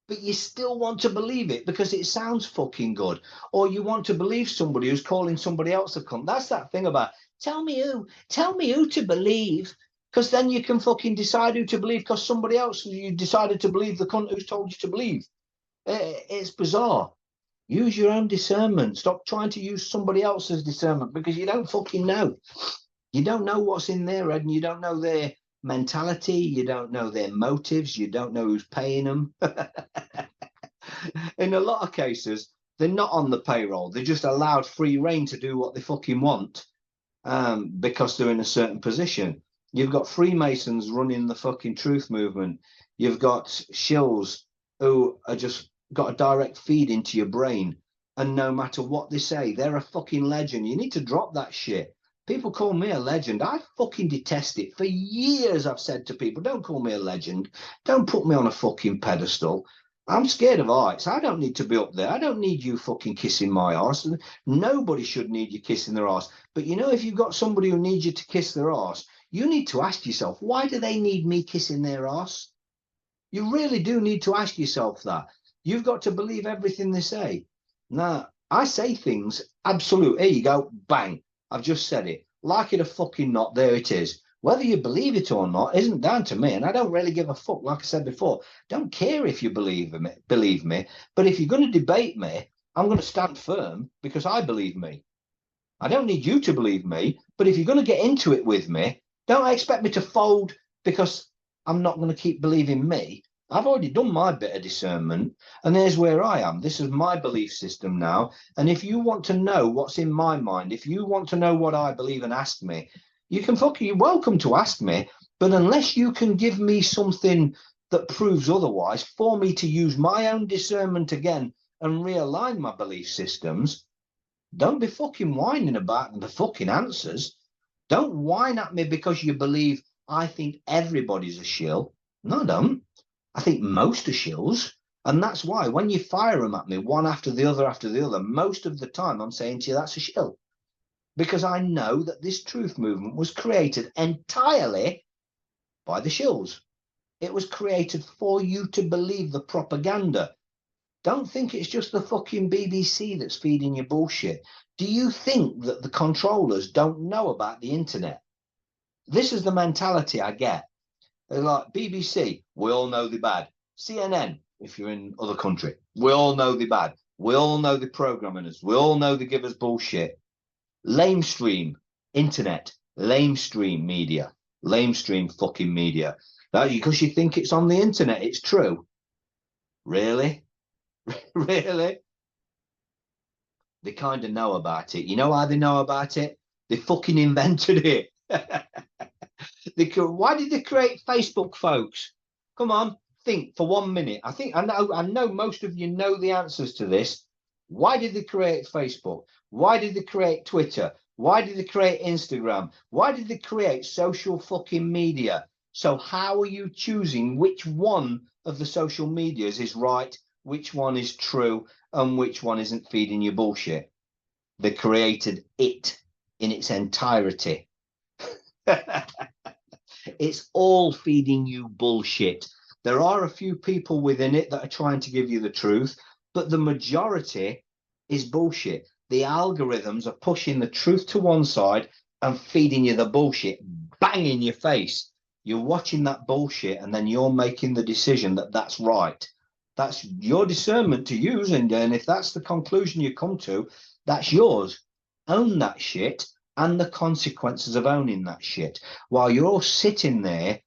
But you still want to believe it because it sounds fucking good. Or you want to believe somebody who's calling somebody else a cunt. That's that thing about tell me who to believe. Because then you can fucking decide who to believe because somebody else, you decided to believe the cunt who's told you to believe. It's bizarre. Use your own discernment. Stop trying to use somebody else's discernment because you don't fucking know. You don't know what's in their head, and you don't know their mentality. You don't know their motives. You don't know who's paying them. In a lot of cases, they're not on the payroll. They're just allowed free reign to do what they fucking want because they're in a certain position. You've got Freemasons running the fucking truth movement. You've got shills who are just got a direct feed into your brain. And no matter what they say, they're a fucking legend. You need to drop that shit. People call me a legend. I fucking detest it. For years I've said to people, don't call me a legend. Don't put me on a fucking pedestal. I'm scared of heights. I don't need to be up there. I don't need you fucking kissing my arse. Nobody should need you kissing their arse. But you know, if you've got somebody who needs you to kiss their arse, you need to ask yourself, why do they need me kissing their arse? You really do need to ask yourself that. You've got to believe everything they say. Now, I say things absolute. Here you go, bang. I've just said it. Like it or fucking not, there it is. Whether you believe it or not isn't down to me, and I don't really give a fuck. Like I said before, don't care if you believe me. But if you're going to debate me, I'm going to stand firm because I believe me. I don't need you to believe me, but if you're going to get into it with me, don't expect me to fold because I'm not going to keep believing me. I've already done my bit of discernment, and there's where I am. This is my belief system now. And if you want to know what's in my mind, if you want to know what I believe and ask me, you're welcome to ask me. But unless you can give me something that proves otherwise for me to use my own discernment again and realign my belief systems, don't be fucking whining about the fucking answers. Don't whine at me because you believe I think everybody's a shill. No, I don't. I think most are shills. And that's why when you fire them at me one after the other, most of the time I'm saying to you, that's a shill. Because I know that this truth movement was created entirely by the shills. It was created for you to believe the propaganda. Don't think it's just the fucking BBC that's feeding you bullshit. Do you think that the controllers don't know about the internet? This is the mentality I get. They're like, BBC, we all know they're bad. CNN, if you're in other country, we all know they're bad. We all know they're programming us. We all know they give us bullshit. Lamestream, internet, lamestream media, lamestream fucking media. That because you think it's on the internet, it's true. Really? Really? They kind of know about it. You know how they know about it? They fucking invented it. Why did they create Facebook, folks? Come on, think for 1 minute. I know most of you know the answers to this. Why did they create Facebook? Why did they create Twitter? Why did they create Instagram? Why did they create social fucking media? So how are you choosing which one of the social medias is right, which one is true, and which one isn't feeding you bullshit? They created it in its entirety. It's all feeding you bullshit. There are a few people within it that are trying to give you the truth, but the majority is bullshit. The algorithms are pushing the truth to one side and feeding you the bullshit, bang in your face. You're watching that bullshit and then you're making the decision that that's right. That's your discernment to use. And if that's the conclusion you come to, that's yours. Own that shit and the consequences of owning that shit. While you're all sitting there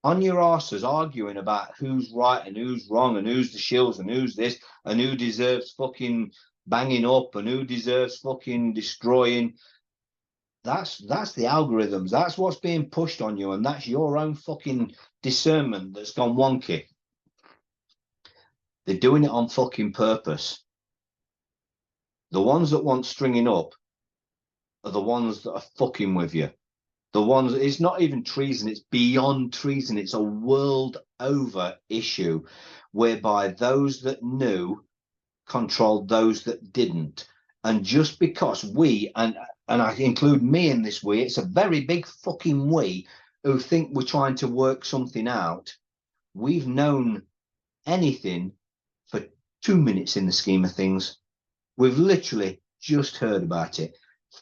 on your asses arguing about who's right and who's wrong and who's the shills and who's this and who deserves fucking banging up and who deserves fucking destroying. That's the algorithms. That's what's being pushed on you, and that's your own fucking discernment that's gone wonky. They're doing it on fucking purpose. The ones that want stringing up are the ones that are fucking with you. The ones, it's not even treason, it's beyond treason. It's a world over issue whereby those that knew controlled those that didn't. And just because we, and I include me in this we, it's a very big fucking we who think we're trying to work something out. We've known anything for 2 minutes in the scheme of things. We've literally just heard about it.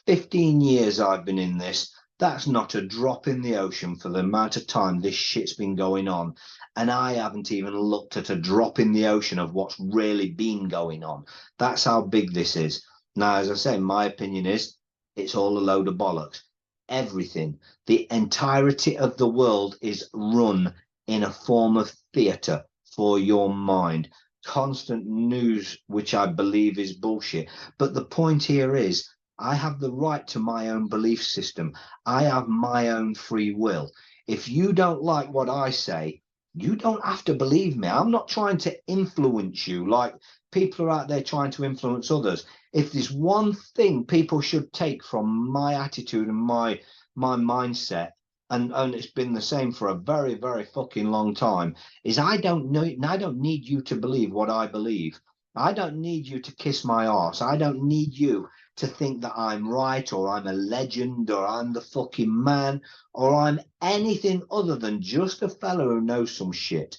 15 years I've been in this. That's not a drop in the ocean for the amount of time this shit's been going on. And I haven't even looked at a drop in the ocean of what's really been going on. That's how big this is. Now, as I say, my opinion is it's all a load of bollocks. Everything, the entirety of the world is run in a form of theatre for your mind. Constant news, which I believe is bullshit. But the point here is, I have the right to my own belief system. I have my own free will. If you don't like what I say, You don't have to believe me. I'm not trying to influence you like people are out there trying to influence others. If there's one thing people should take from my attitude and my mindset, and it's been the same for a very, very fucking long time, is I don't need you to believe what I believe. I don't need you to kiss my arse. I don't need you to think that I'm right, or I'm a legend, or I'm the fucking man, or I'm anything other than just a fellow who knows some shit.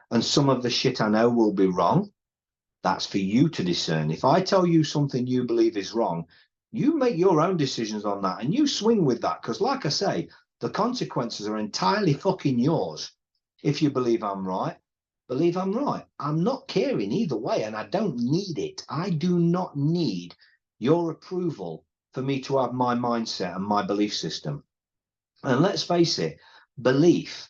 And some of the shit I know will be wrong. That's for you to discern. If I tell you something you believe is wrong, you make your own decisions on that and you swing with that. Because like I say, the consequences are entirely fucking yours. If you believe I'm right, believe I'm right. I'm not caring either way, and I don't need it. I do not need your approval for me to have my mindset and my belief system. And let's face it, belief,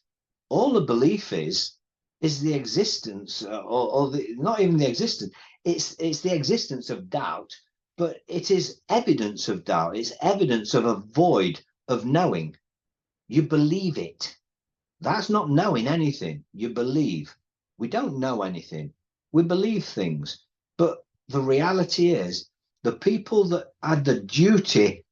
all the belief is the existence, or not even the existence. It's the existence of doubt, but it is evidence of doubt. It's evidence of a void of knowing. You believe it. That's not knowing anything. You believe. We don't know anything. We believe things. But the reality is, the people that had the duty,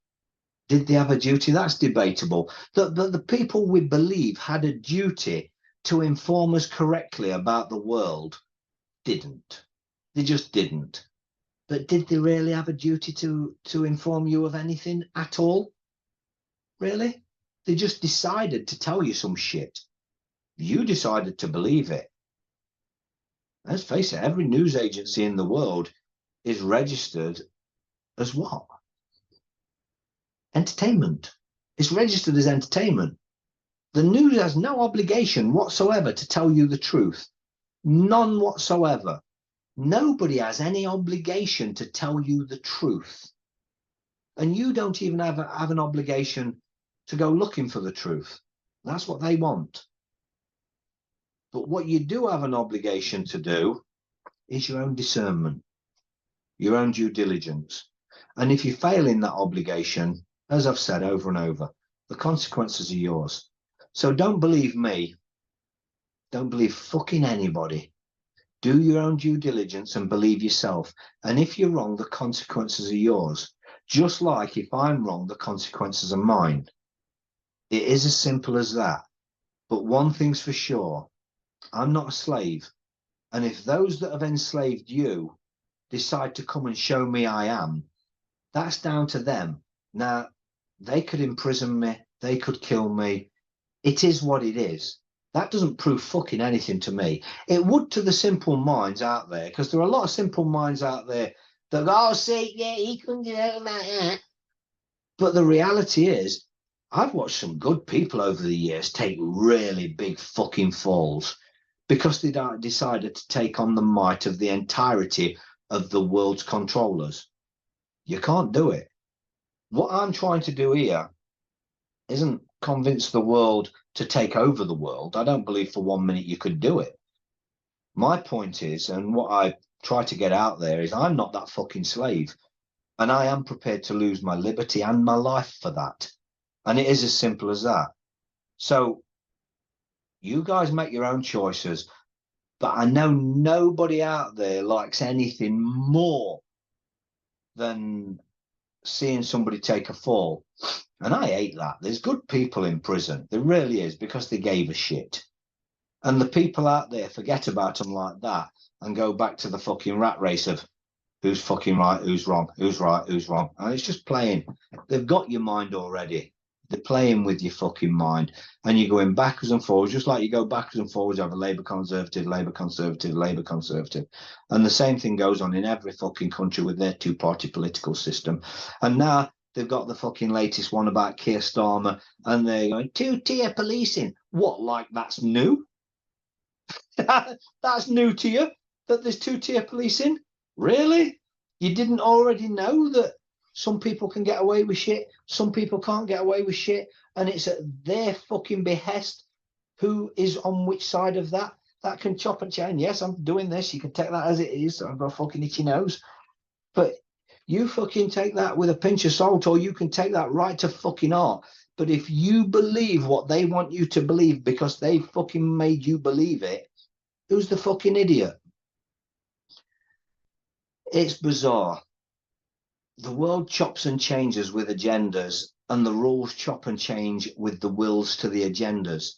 did they have a duty? That's debatable. The people we believe had a duty to inform us correctly about the world didn't. They just didn't. But did they really have a duty to inform you of anything at all? Really? They just decided to tell you some shit. You decided to believe it. Let's face it, every news agency in the world is registered as what? Entertainment. It's registered as entertainment. The news has no obligation whatsoever to tell you the truth. None whatsoever. Nobody has any obligation to tell you the truth. And you don't even have an obligation to go looking for the truth. That's what they want. But what you do have an obligation to do is your own discernment, your own due diligence. And if you fail in that obligation, as I've said over and over, the consequences are yours. So don't believe me. Don't believe fucking anybody. Do your own due diligence and believe yourself. And if you're wrong, the consequences are yours. Just like if I'm wrong, the consequences are mine. It is as simple as that. But one thing's for sure, I'm not a slave. And if those that have enslaved you decide to come and show me I am, that's down to them. Now, they could imprison me. They could kill me. It is what it is. That doesn't prove fucking anything to me. It would to the simple minds out there, because there are a lot of simple minds out there that go, oh, see, yeah, he couldn't do that like that. But the reality is, I've watched some good people over the years take really big fucking falls because they decided to take on the might of the entirety of the world's controllers. You can't do it. What I'm trying to do here isn't convince the world to take over the world. I don't believe for 1 minute you could do it. My point is, and what I try to get out there is, I'm not that fucking slave. And I am prepared to lose my liberty and my life for that. And it is as simple as that. So you guys make your own choices. But I know nobody out there likes anything more than seeing somebody take a fall. And I hate that. There's good people in prison. There really is, because they gave a shit. And the people out there forget about them like that and go back to the fucking rat race of who's fucking right, who's wrong, who's right, who's wrong. And it's just playing. They've got your mind already. They're playing with your fucking mind. And you're going backwards and forwards, just like you go backwards and forwards, you have a Labour Conservative, Labour Conservative, Labour Conservative. And the same thing goes on in every fucking country with their two-party political system. And now they've got the fucking latest one about Keir Starmer, and they're going, two-tier policing. What, like that's new? That's new to you, that there's two-tier policing? Really? You didn't already know that some people can get away with shit, some people can't get away with shit, and it's at their fucking behest who is on which side of that can chop and change. Yes, I'm doing this. You can take that as it is. I've got a fucking itchy nose. But you fucking take that with a pinch of salt, or you can take that right to fucking heart. But if you believe what they want you to believe because they fucking made you believe it, who's the fucking idiot? It's bizarre. The world chops and changes with agendas, and the rules chop and change with the wills to the agendas.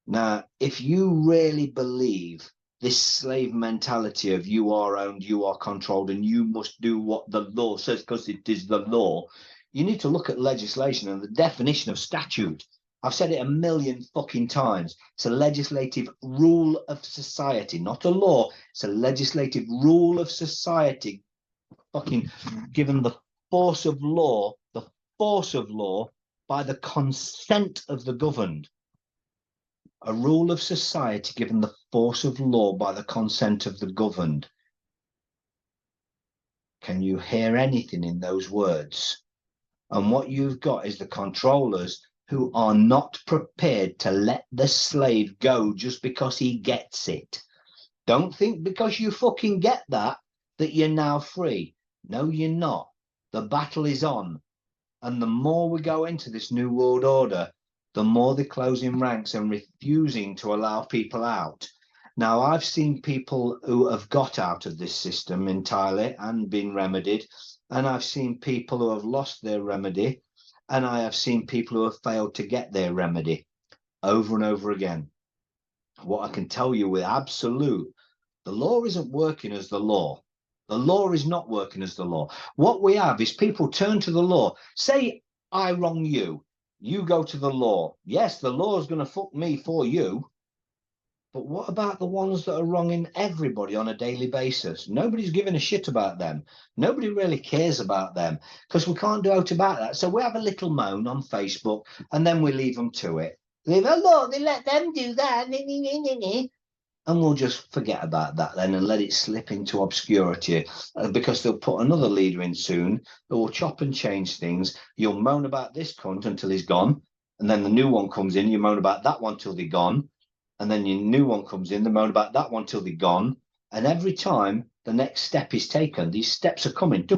Now, if you really believe this slave mentality of you are owned, you are controlled, and you must do what the law says because it is the law, you need to look at legislation and the definition of statute. I've said it a million fucking times. It's a legislative rule of society, not a law. It's a legislative rule of society, fucking given the force of law by the consent of the governed. A rule of society given the force of law by the consent of the governed. Can you hear anything in those words? And what you've got is the controllers who are not prepared to let the slave go just because he gets it. Don't think because you fucking get that you're now free. No, you're not. The battle is on. And the more we go into this new world order, the more they're closing ranks and refusing to allow people out. Now, I've seen people who have got out of this system entirely and been remedied, and I've seen people who have lost their remedy, and I have seen people who have failed to get their remedy over and over again. What I can tell you with absolute, the law isn't working as the law. The law is not working as the law. What we have is people turn to the law. Say I wrong you. You go to the law. Yes, the law is going to fuck me for you. But what about the ones that are wronging everybody on a daily basis? Nobody's giving a shit about them. Nobody really cares about them because we can't do out about that. So we have a little moan on Facebook and then we leave them to it. They go, look, they let them do that. And we'll just forget about that then and let it slip into obscurity because they'll put another leader in soon that will chop and change things. You'll moan about this cunt until he's gone. And then the new one comes in, you moan about that one till they're gone. And then your new one comes in, they moan about that one till they're gone. And every time the next step is taken, these steps are coming.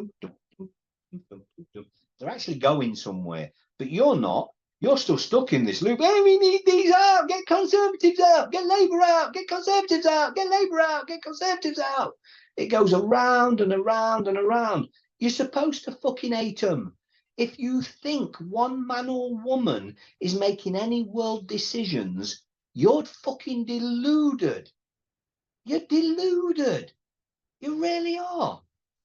They're actually going somewhere, but you're not. You're still stuck in this loop. Hey, we need these out. Get Conservatives out. Get Labour out. Get Conservatives out. Get Labour out. Get Conservatives out. It goes around and around and around. You're supposed to fucking hate them. If you think one man or woman is making any world decisions, you're fucking deluded. You're deluded. You really are.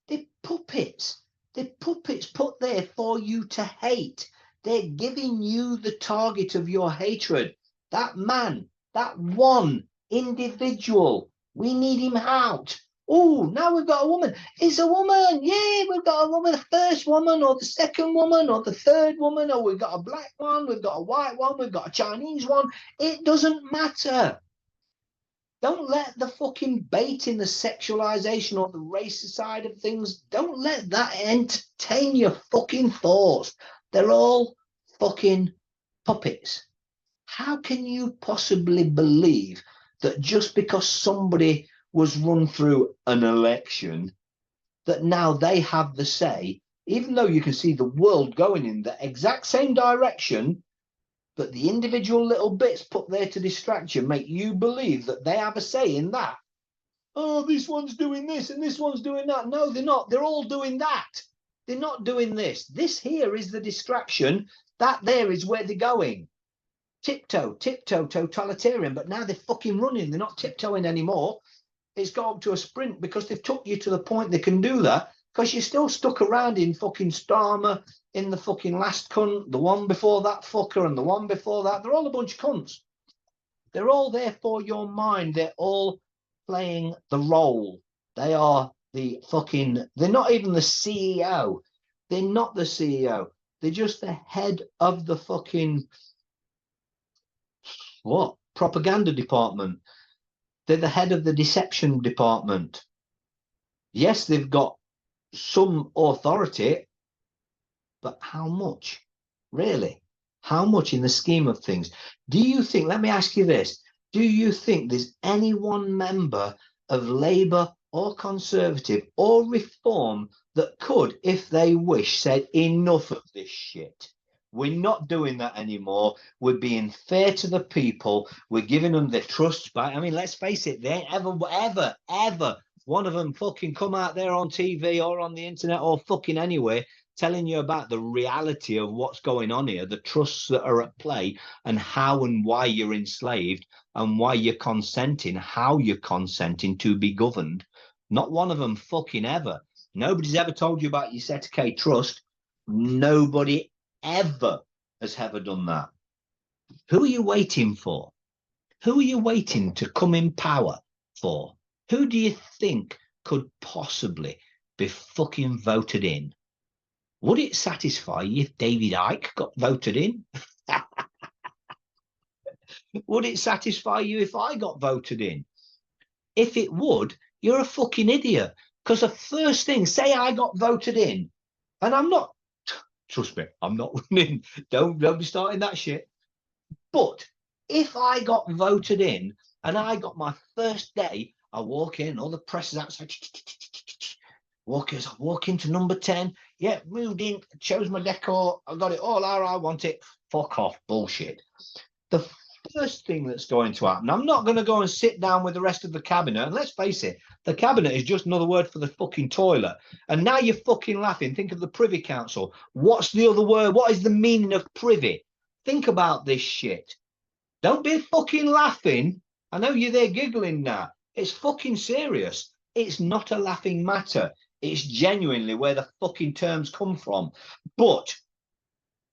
They're puppets. They're puppets put there for you to hate. They're giving you the target of your hatred. That man, that one individual, we need him out. Oh, now we've got a woman. It's a woman. Yeah, we've got a woman, the first woman or the second woman or the third woman, or we've got a black one, we've got a white one, we've got a Chinese one. It doesn't matter. Don't let the fucking bait in the sexualization or the racist side of things, don't let that entertain your fucking thoughts. They're all fucking puppets. How can you possibly believe that just because somebody was run through an election, that now they have the say, even though you can see the world going in the exact same direction, but the individual little bits put there to distract you make you believe that they have a say in that. Oh, this one's doing this and this one's doing that. No, they're not. They're all doing that. They're not doing this. This here is the distraction. That there is where they're going. Tiptoe, totalitarian. But now they're fucking running. They're not tiptoeing anymore. It's got up to a sprint because they've took you to the point they can do that because you're still stuck around in fucking Starmer, in the fucking last cunt, the one before that fucker and the one before that. They're all a bunch of cunts. They're all there for your mind. They're all playing the role. They are the fucking, they're not even the CEO. They're not the CEO. They're just the head of the fucking, what? Propaganda department. They're the head of the deception department. Yes, they've got some authority, but how much? Really? How much in the scheme of things? Do you think, let me ask you this, do you think there's any one member of Labour or Conservative or Reform that could, if they wish, said enough of this shit? We're not doing that anymore. We're being fair to the people. We're giving them their trust back. I mean, let's face it, they ain't ever one of them fucking come out there on TV or on the internet or fucking anywhere telling you about the reality of what's going on here, the trusts that are at play, and how and why you're enslaved and why you're consenting, how you're consenting to be governed. Not one of them fucking ever. Nobody's ever told you about your Set K trust. Nobody ever has ever done that. Who are you waiting for? Who are you waiting to come in power for? Who do you think could possibly be fucking voted in? Would it satisfy you if David Icke got voted in? Would it satisfy you if I got voted in? If it would, you're a fucking idiot. Because the first thing, say I got voted in, and I'm not, trust me, I'm not running. Don't be starting that shit. But if I got voted in and I got my first day, I walk in, all the press is outside. Walk into number 10. Yeah, moved in, chose my decor. I got it all how I want it. Fuck off, bullshit. The first thing that's going to happen, I'm not going to go and sit down with the rest of the cabinet. And let's face it, the cabinet is just another word for the fucking toilet. And now you're fucking laughing. Think of the Privy Council. What's the other word? What is the meaning of privy? Think about this shit. Don't be fucking laughing. I know you're there giggling now. It's fucking serious. It's not a laughing matter. It's genuinely where the fucking terms come from. But,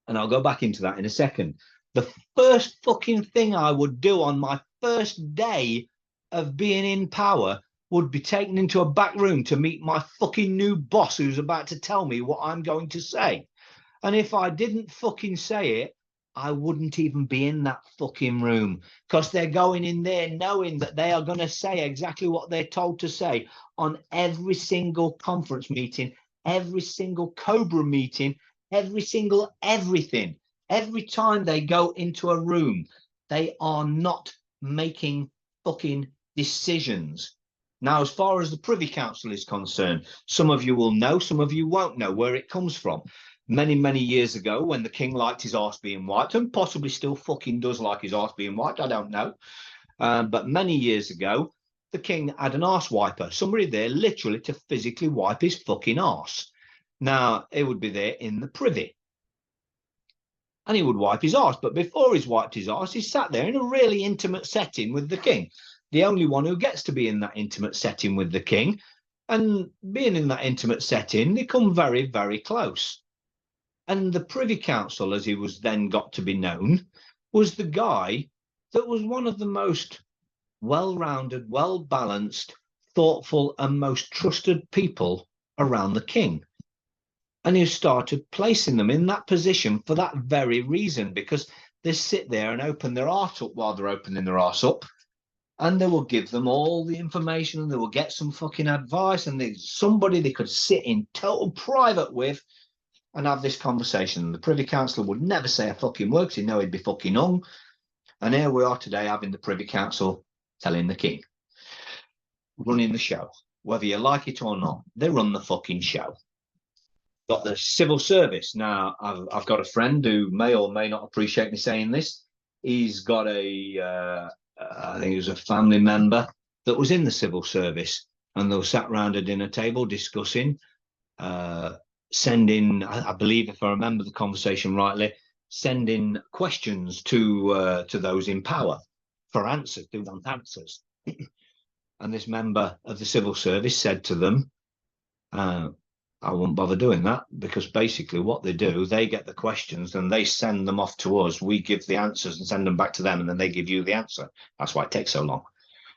and I'll go back into that in a second, the first fucking thing I would do on my first day of being in power would be taken into a back room to meet my fucking new boss who's about to tell me what I'm going to say. And if I didn't fucking say it, I wouldn't even be in that fucking room, because they're going in there knowing that they are going to say exactly what they're told to say on every single conference meeting, every single Cobra meeting, every single everything. Every time they go into a room, they are not making fucking decisions. Now, as far as the Privy Council is concerned, some of you will know, some of you won't know where it comes from. Many years ago, when the king liked his arse being wiped, and possibly still fucking does like his arse being wiped, I don't know. But many years ago, the king had an arse wiper, somebody there literally to physically wipe his fucking arse. Now, it would be there in the privy. And he would wipe his arse. But before he's wiped his arse, he sat there in a really intimate setting with the king. The only one who gets to be in that intimate setting with the king. And being in that intimate setting, they come very, very close. And the Privy Council, as he was then got to be known, was the guy that was one of the most well-rounded, well-balanced, thoughtful, and most trusted people around the king. And he started placing them in that position for that very reason, because they sit there and open their arse up while they're opening their arse up, and they will give them all the information, and they will get some fucking advice, and there's somebody they could sit in total private with and have this conversation. The Privy Council would never say a fucking word because he'd know he'd be fucking hung. And here we are today having the Privy Council telling the king, running the show. Whether you like it or not, they run the fucking show. Got the civil service. Now, I've got a friend who may or may not appreciate me saying this. He's got I think it was a family member that was in the civil service, and they were sat around a dinner table discussing, sending, I believe, if I remember the conversation rightly, sending questions to those in power for answers, they want answers. And this member of the civil service said to them, I won't bother doing that, because basically what they do, they get the questions and they send them off to us. We give the answers and send them back to them, and then they give you the answer. That's why it takes so long.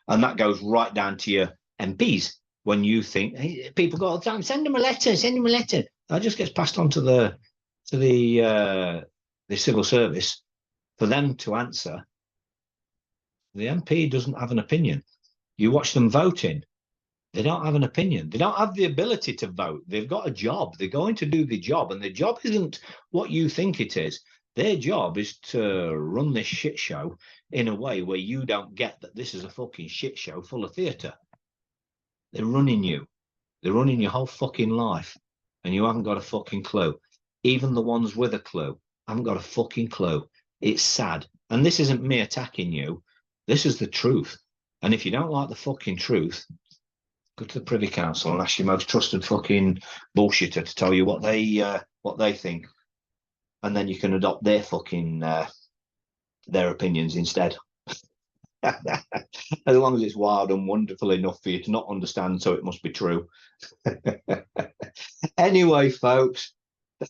And that goes right down to your MPs. When you think, hey, people go all the time, send them a letter, send them a letter. That just gets passed on to the civil service for them to answer. The MP doesn't have an opinion. You watch them voting, they don't have an opinion. They don't have the ability to vote. They've got a job. They're going to do the job, and the job isn't what you think it is. Their job is to run this shit show in a way where you don't get that this is a fucking shit show full of theatre. They're running you. They're running your whole fucking life, and you haven't got a fucking clue. Even the ones with a clue I haven't got a fucking clue. It's sad. And this isn't me attacking you. This is the truth. And if you don't like the fucking truth, go to the Privy Council and ask your most trusted fucking bullshitter to tell you what they think. And then you can adopt their fucking their opinions instead. As long as it's wild and wonderful enough for you to not understand, so it must be true. Anyway, folks,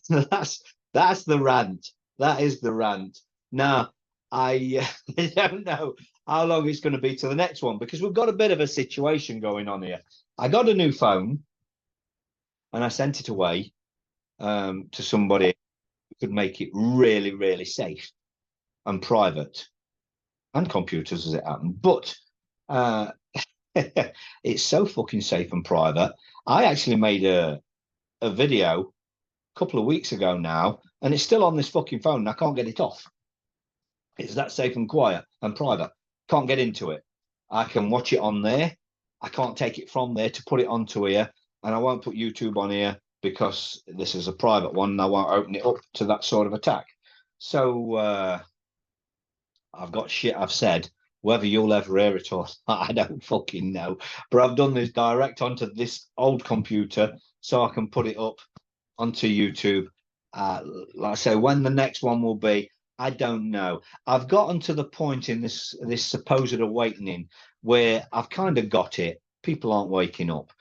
that's the rant. That is the rant. Now, I don't know how long it's going to be to the next one, because we've got a bit of a situation going on here. I got a new phone and I sent it away to somebody who could make it really, really safe and private, and computers as it happened. But it's so fucking safe and private. I actually made a video a couple of weeks ago now, and it's still on this fucking phone and I can't get it off. It's that safe and quiet and private. Can't get into it. I can watch it on there. I can't take it from there to put it onto here, and I won't put YouTube on here because this is a private one and I won't open it up to that sort of attack. So I've got shit I've said. Whether you'll ever hear it or not, I don't fucking know. But I've done this direct onto this old computer so I can put it up onto YouTube. Like I say, when the next one will be, I don't know. I've gotten to the point in this supposed awakening where I've kind of got it. People aren't waking up.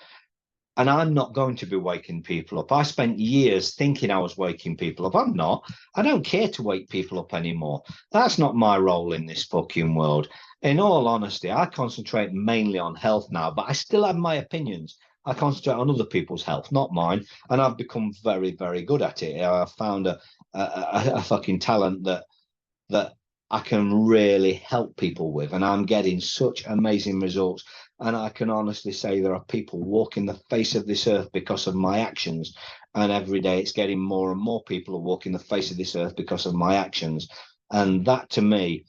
And I'm not going to be waking people up. I spent years thinking I was waking people up. I'm not. I don't care to wake people up anymore. That's not my role in this fucking world. In all honesty, I concentrate mainly on health now, but I still have my opinions. I concentrate on other people's health, not mine. And I've become very, very good at it. I've found a fucking talent that I can really help people with. And I'm getting such amazing results. And I can honestly say there are people walking the face of this earth because of my actions. And every day it's getting more and more people are walking the face of this earth because of my actions. And that to me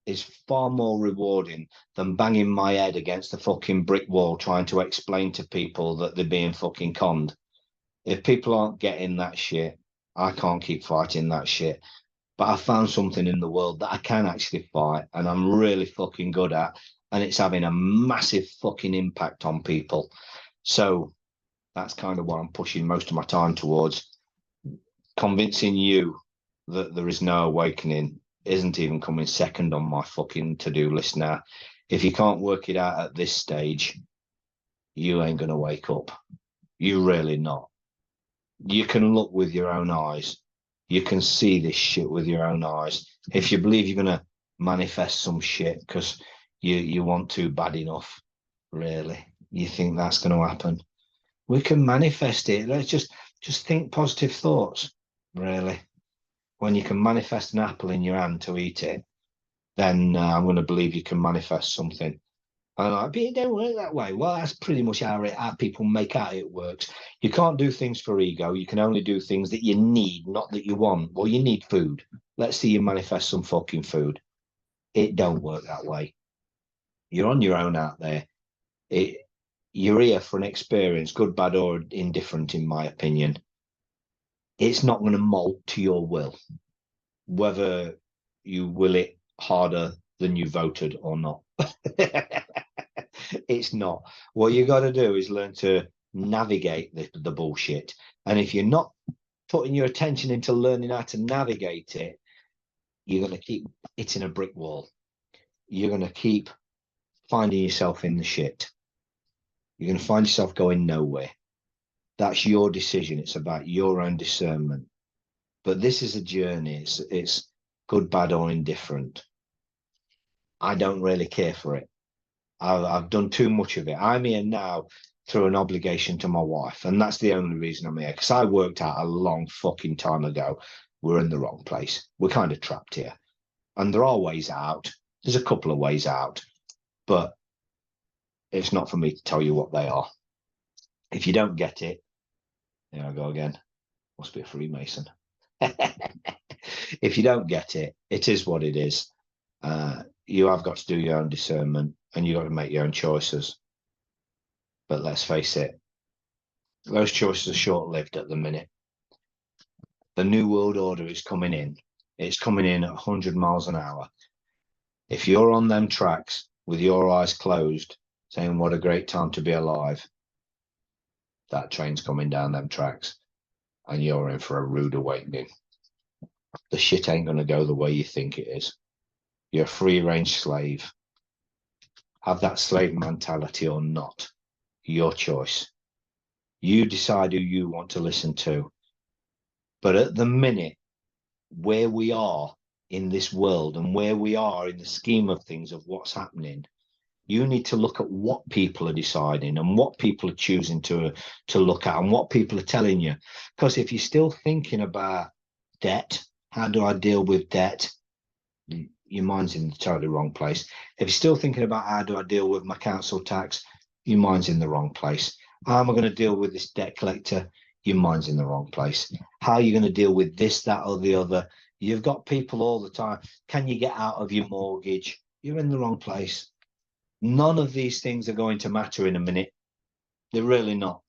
is far more rewarding than banging my head against the fucking brick wall trying to explain to people that they're being fucking conned. If people aren't getting that shit, I can't keep fighting that shit. But I found something in the world that I can actually fight and I'm really fucking good at. And it's having a massive fucking impact on people. So that's kind of what I'm pushing most of my time towards. Convincing you that there is no awakening isn't even coming second on my fucking to-do list now. If you can't work it out at this stage, you ain't going to wake up. You really not. You can look with your own eyes. You can see this shit with your own eyes. If you believe you're going to manifest some shit because you want to bad enough, really, you think that's going to happen? We can manifest it. Let's just think positive thoughts, really. When you can manifest an apple in your hand to eat it, then I'm going to believe you can manifest something. And like, but it don't work that way. Well, that's pretty much how people make out it works. You can't do things for ego. You can only do things that you need, not that you want. Well, you need food. Let's see you manifest some fucking food. It don't work that way. You're on your own out there. You're here for an experience, good, bad, or indifferent, in my opinion. It's not going to mold to your will, whether you will it harder than you voted or not. It's not. What you got to do is learn to navigate the bullshit. And if you're not putting your attention into learning how to navigate it, you're going to keep hitting a brick wall. You're going to keep finding yourself in the shit. You're going to find yourself going nowhere. That's your decision. It's about your own discernment. But this is a journey. It's good, bad, or indifferent. I don't really care for it. I've done too much of it. I'm here now through an obligation to my wife, and that's the only reason I'm here, because I worked out a long fucking time ago we're in the wrong place. We're kind of trapped here, and there are ways out. There's a couple of ways out, but it's not for me to tell you what they are. If you don't get it, there I go again. Must be a Freemason. If you don't get it, it is what it is. You have got to do your own discernment and you've got to make your own choices. But let's face it, those choices are short-lived at the minute. The new world order is coming in It's coming in at 100 miles an hour. If you're on them tracks with your eyes closed, saying what a great time to be alive, that train's coming down them tracks and you're in for a rude awakening. The shit ain't going to go the way you think it is. You're a free-range slave. Have that slave mentality or not. Your choice. You decide who you want to listen to. But at the minute, where we are in this world and where we are in the scheme of things of what's happening, you need to look at what people are deciding and what people are choosing to look at and what people are telling you. Because if you're still thinking about debt, how do I deal with debt? Your mind's in the totally wrong place. If you're still thinking about how do I deal with my council tax, your mind's in the wrong place. How am I going to deal with this debt collector? Your mind's in the wrong place. How are you going to deal with this, that, or the other? You've got people all the time. Can you get out of your mortgage? You're in the wrong place. None of these things are going to matter in a minute. They're really not.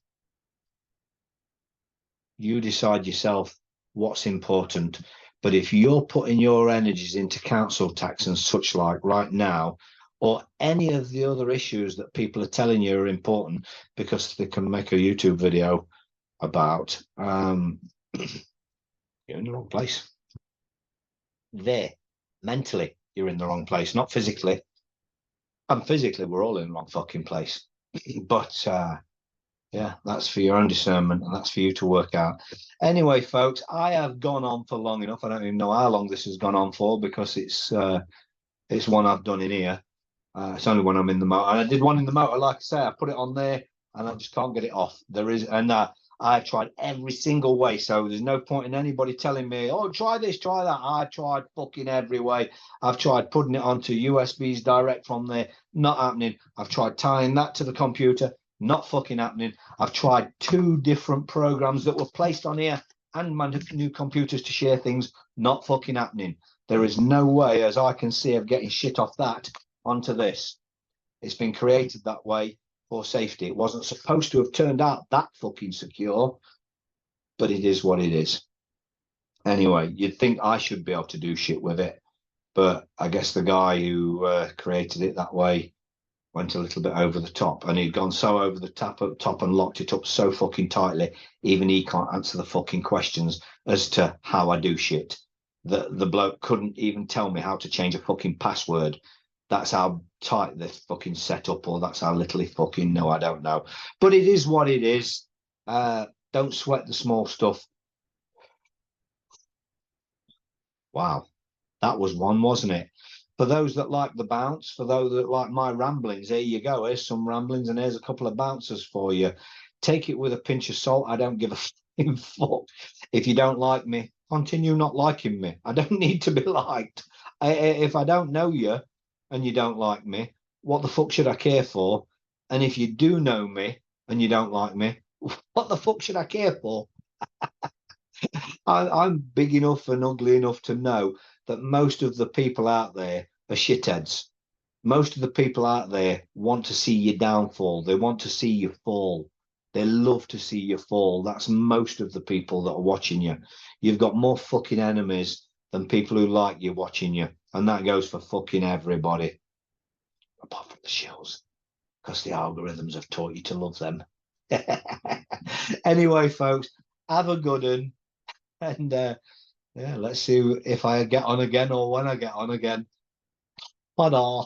You decide yourself what's important. But if you're putting your energies into council tax and such like right now, or any of the other issues that people are telling you are important because they can make a YouTube video about, you're in the wrong place. There, mentally, you're in the wrong place, not physically. And physically, we're all in the wrong fucking place. But yeah, that's for your own discernment, and that's for you to work out. Anyway, folks, I have gone on for long enough. I don't even know how long this has gone on for because it's one I've done in here. It's only when I'm in the motor. And I did one in the motor, like I say, I put it on there and I just can't get it off. There is, and I tried every single way. So there's no point in anybody telling me, oh, try this, try that. I tried fucking every way. I've tried putting it onto USBs direct from there, not happening. I've tried tying that to the computer, not fucking happening. I've tried 2 different programs that were placed on here and my new computers to share things, not fucking happening. There is no way, as I can see, of getting shit off that onto this. It's been created that way for safety. It wasn't supposed to have turned out that fucking secure, but it is what it is. Anyway, you'd think I should be able to do shit with it, but I guess the guy who created it that way went a little bit over the top, and he'd gone so over the top and locked it up so fucking tightly, even he can't answer the fucking questions as to how I do shit. The bloke couldn't even tell me how to change a fucking password. That's how tight this fucking setup, or that's how little he fucking know. I don't know. But it is what it is. Don't sweat the small stuff. Wow. That was one, wasn't it? For those that like the bounce, for those that like my ramblings, here you go. Here's some ramblings and here's a couple of bouncers for you. Take it with a pinch of salt. I don't give a fuck. If you don't like me, continue not liking me. I don't need to be liked. If I don't know you and you don't like me, what the fuck should I care for? And if you do know me and you don't like me, what the fuck should I care for? I'm big enough and ugly enough to know that most of the people out there are shitheads. Most of the people out there want to see your downfall. They want to see you fall. They love to see you fall. That's most of the people that are watching you. You've got more fucking enemies than people who like you watching you. And that goes for fucking everybody. Apart from the Shills. Because the algorithms have taught you to love them. Anyway, folks, have a good one. And yeah, let's see if I get on again or when I get on again. Ta-da.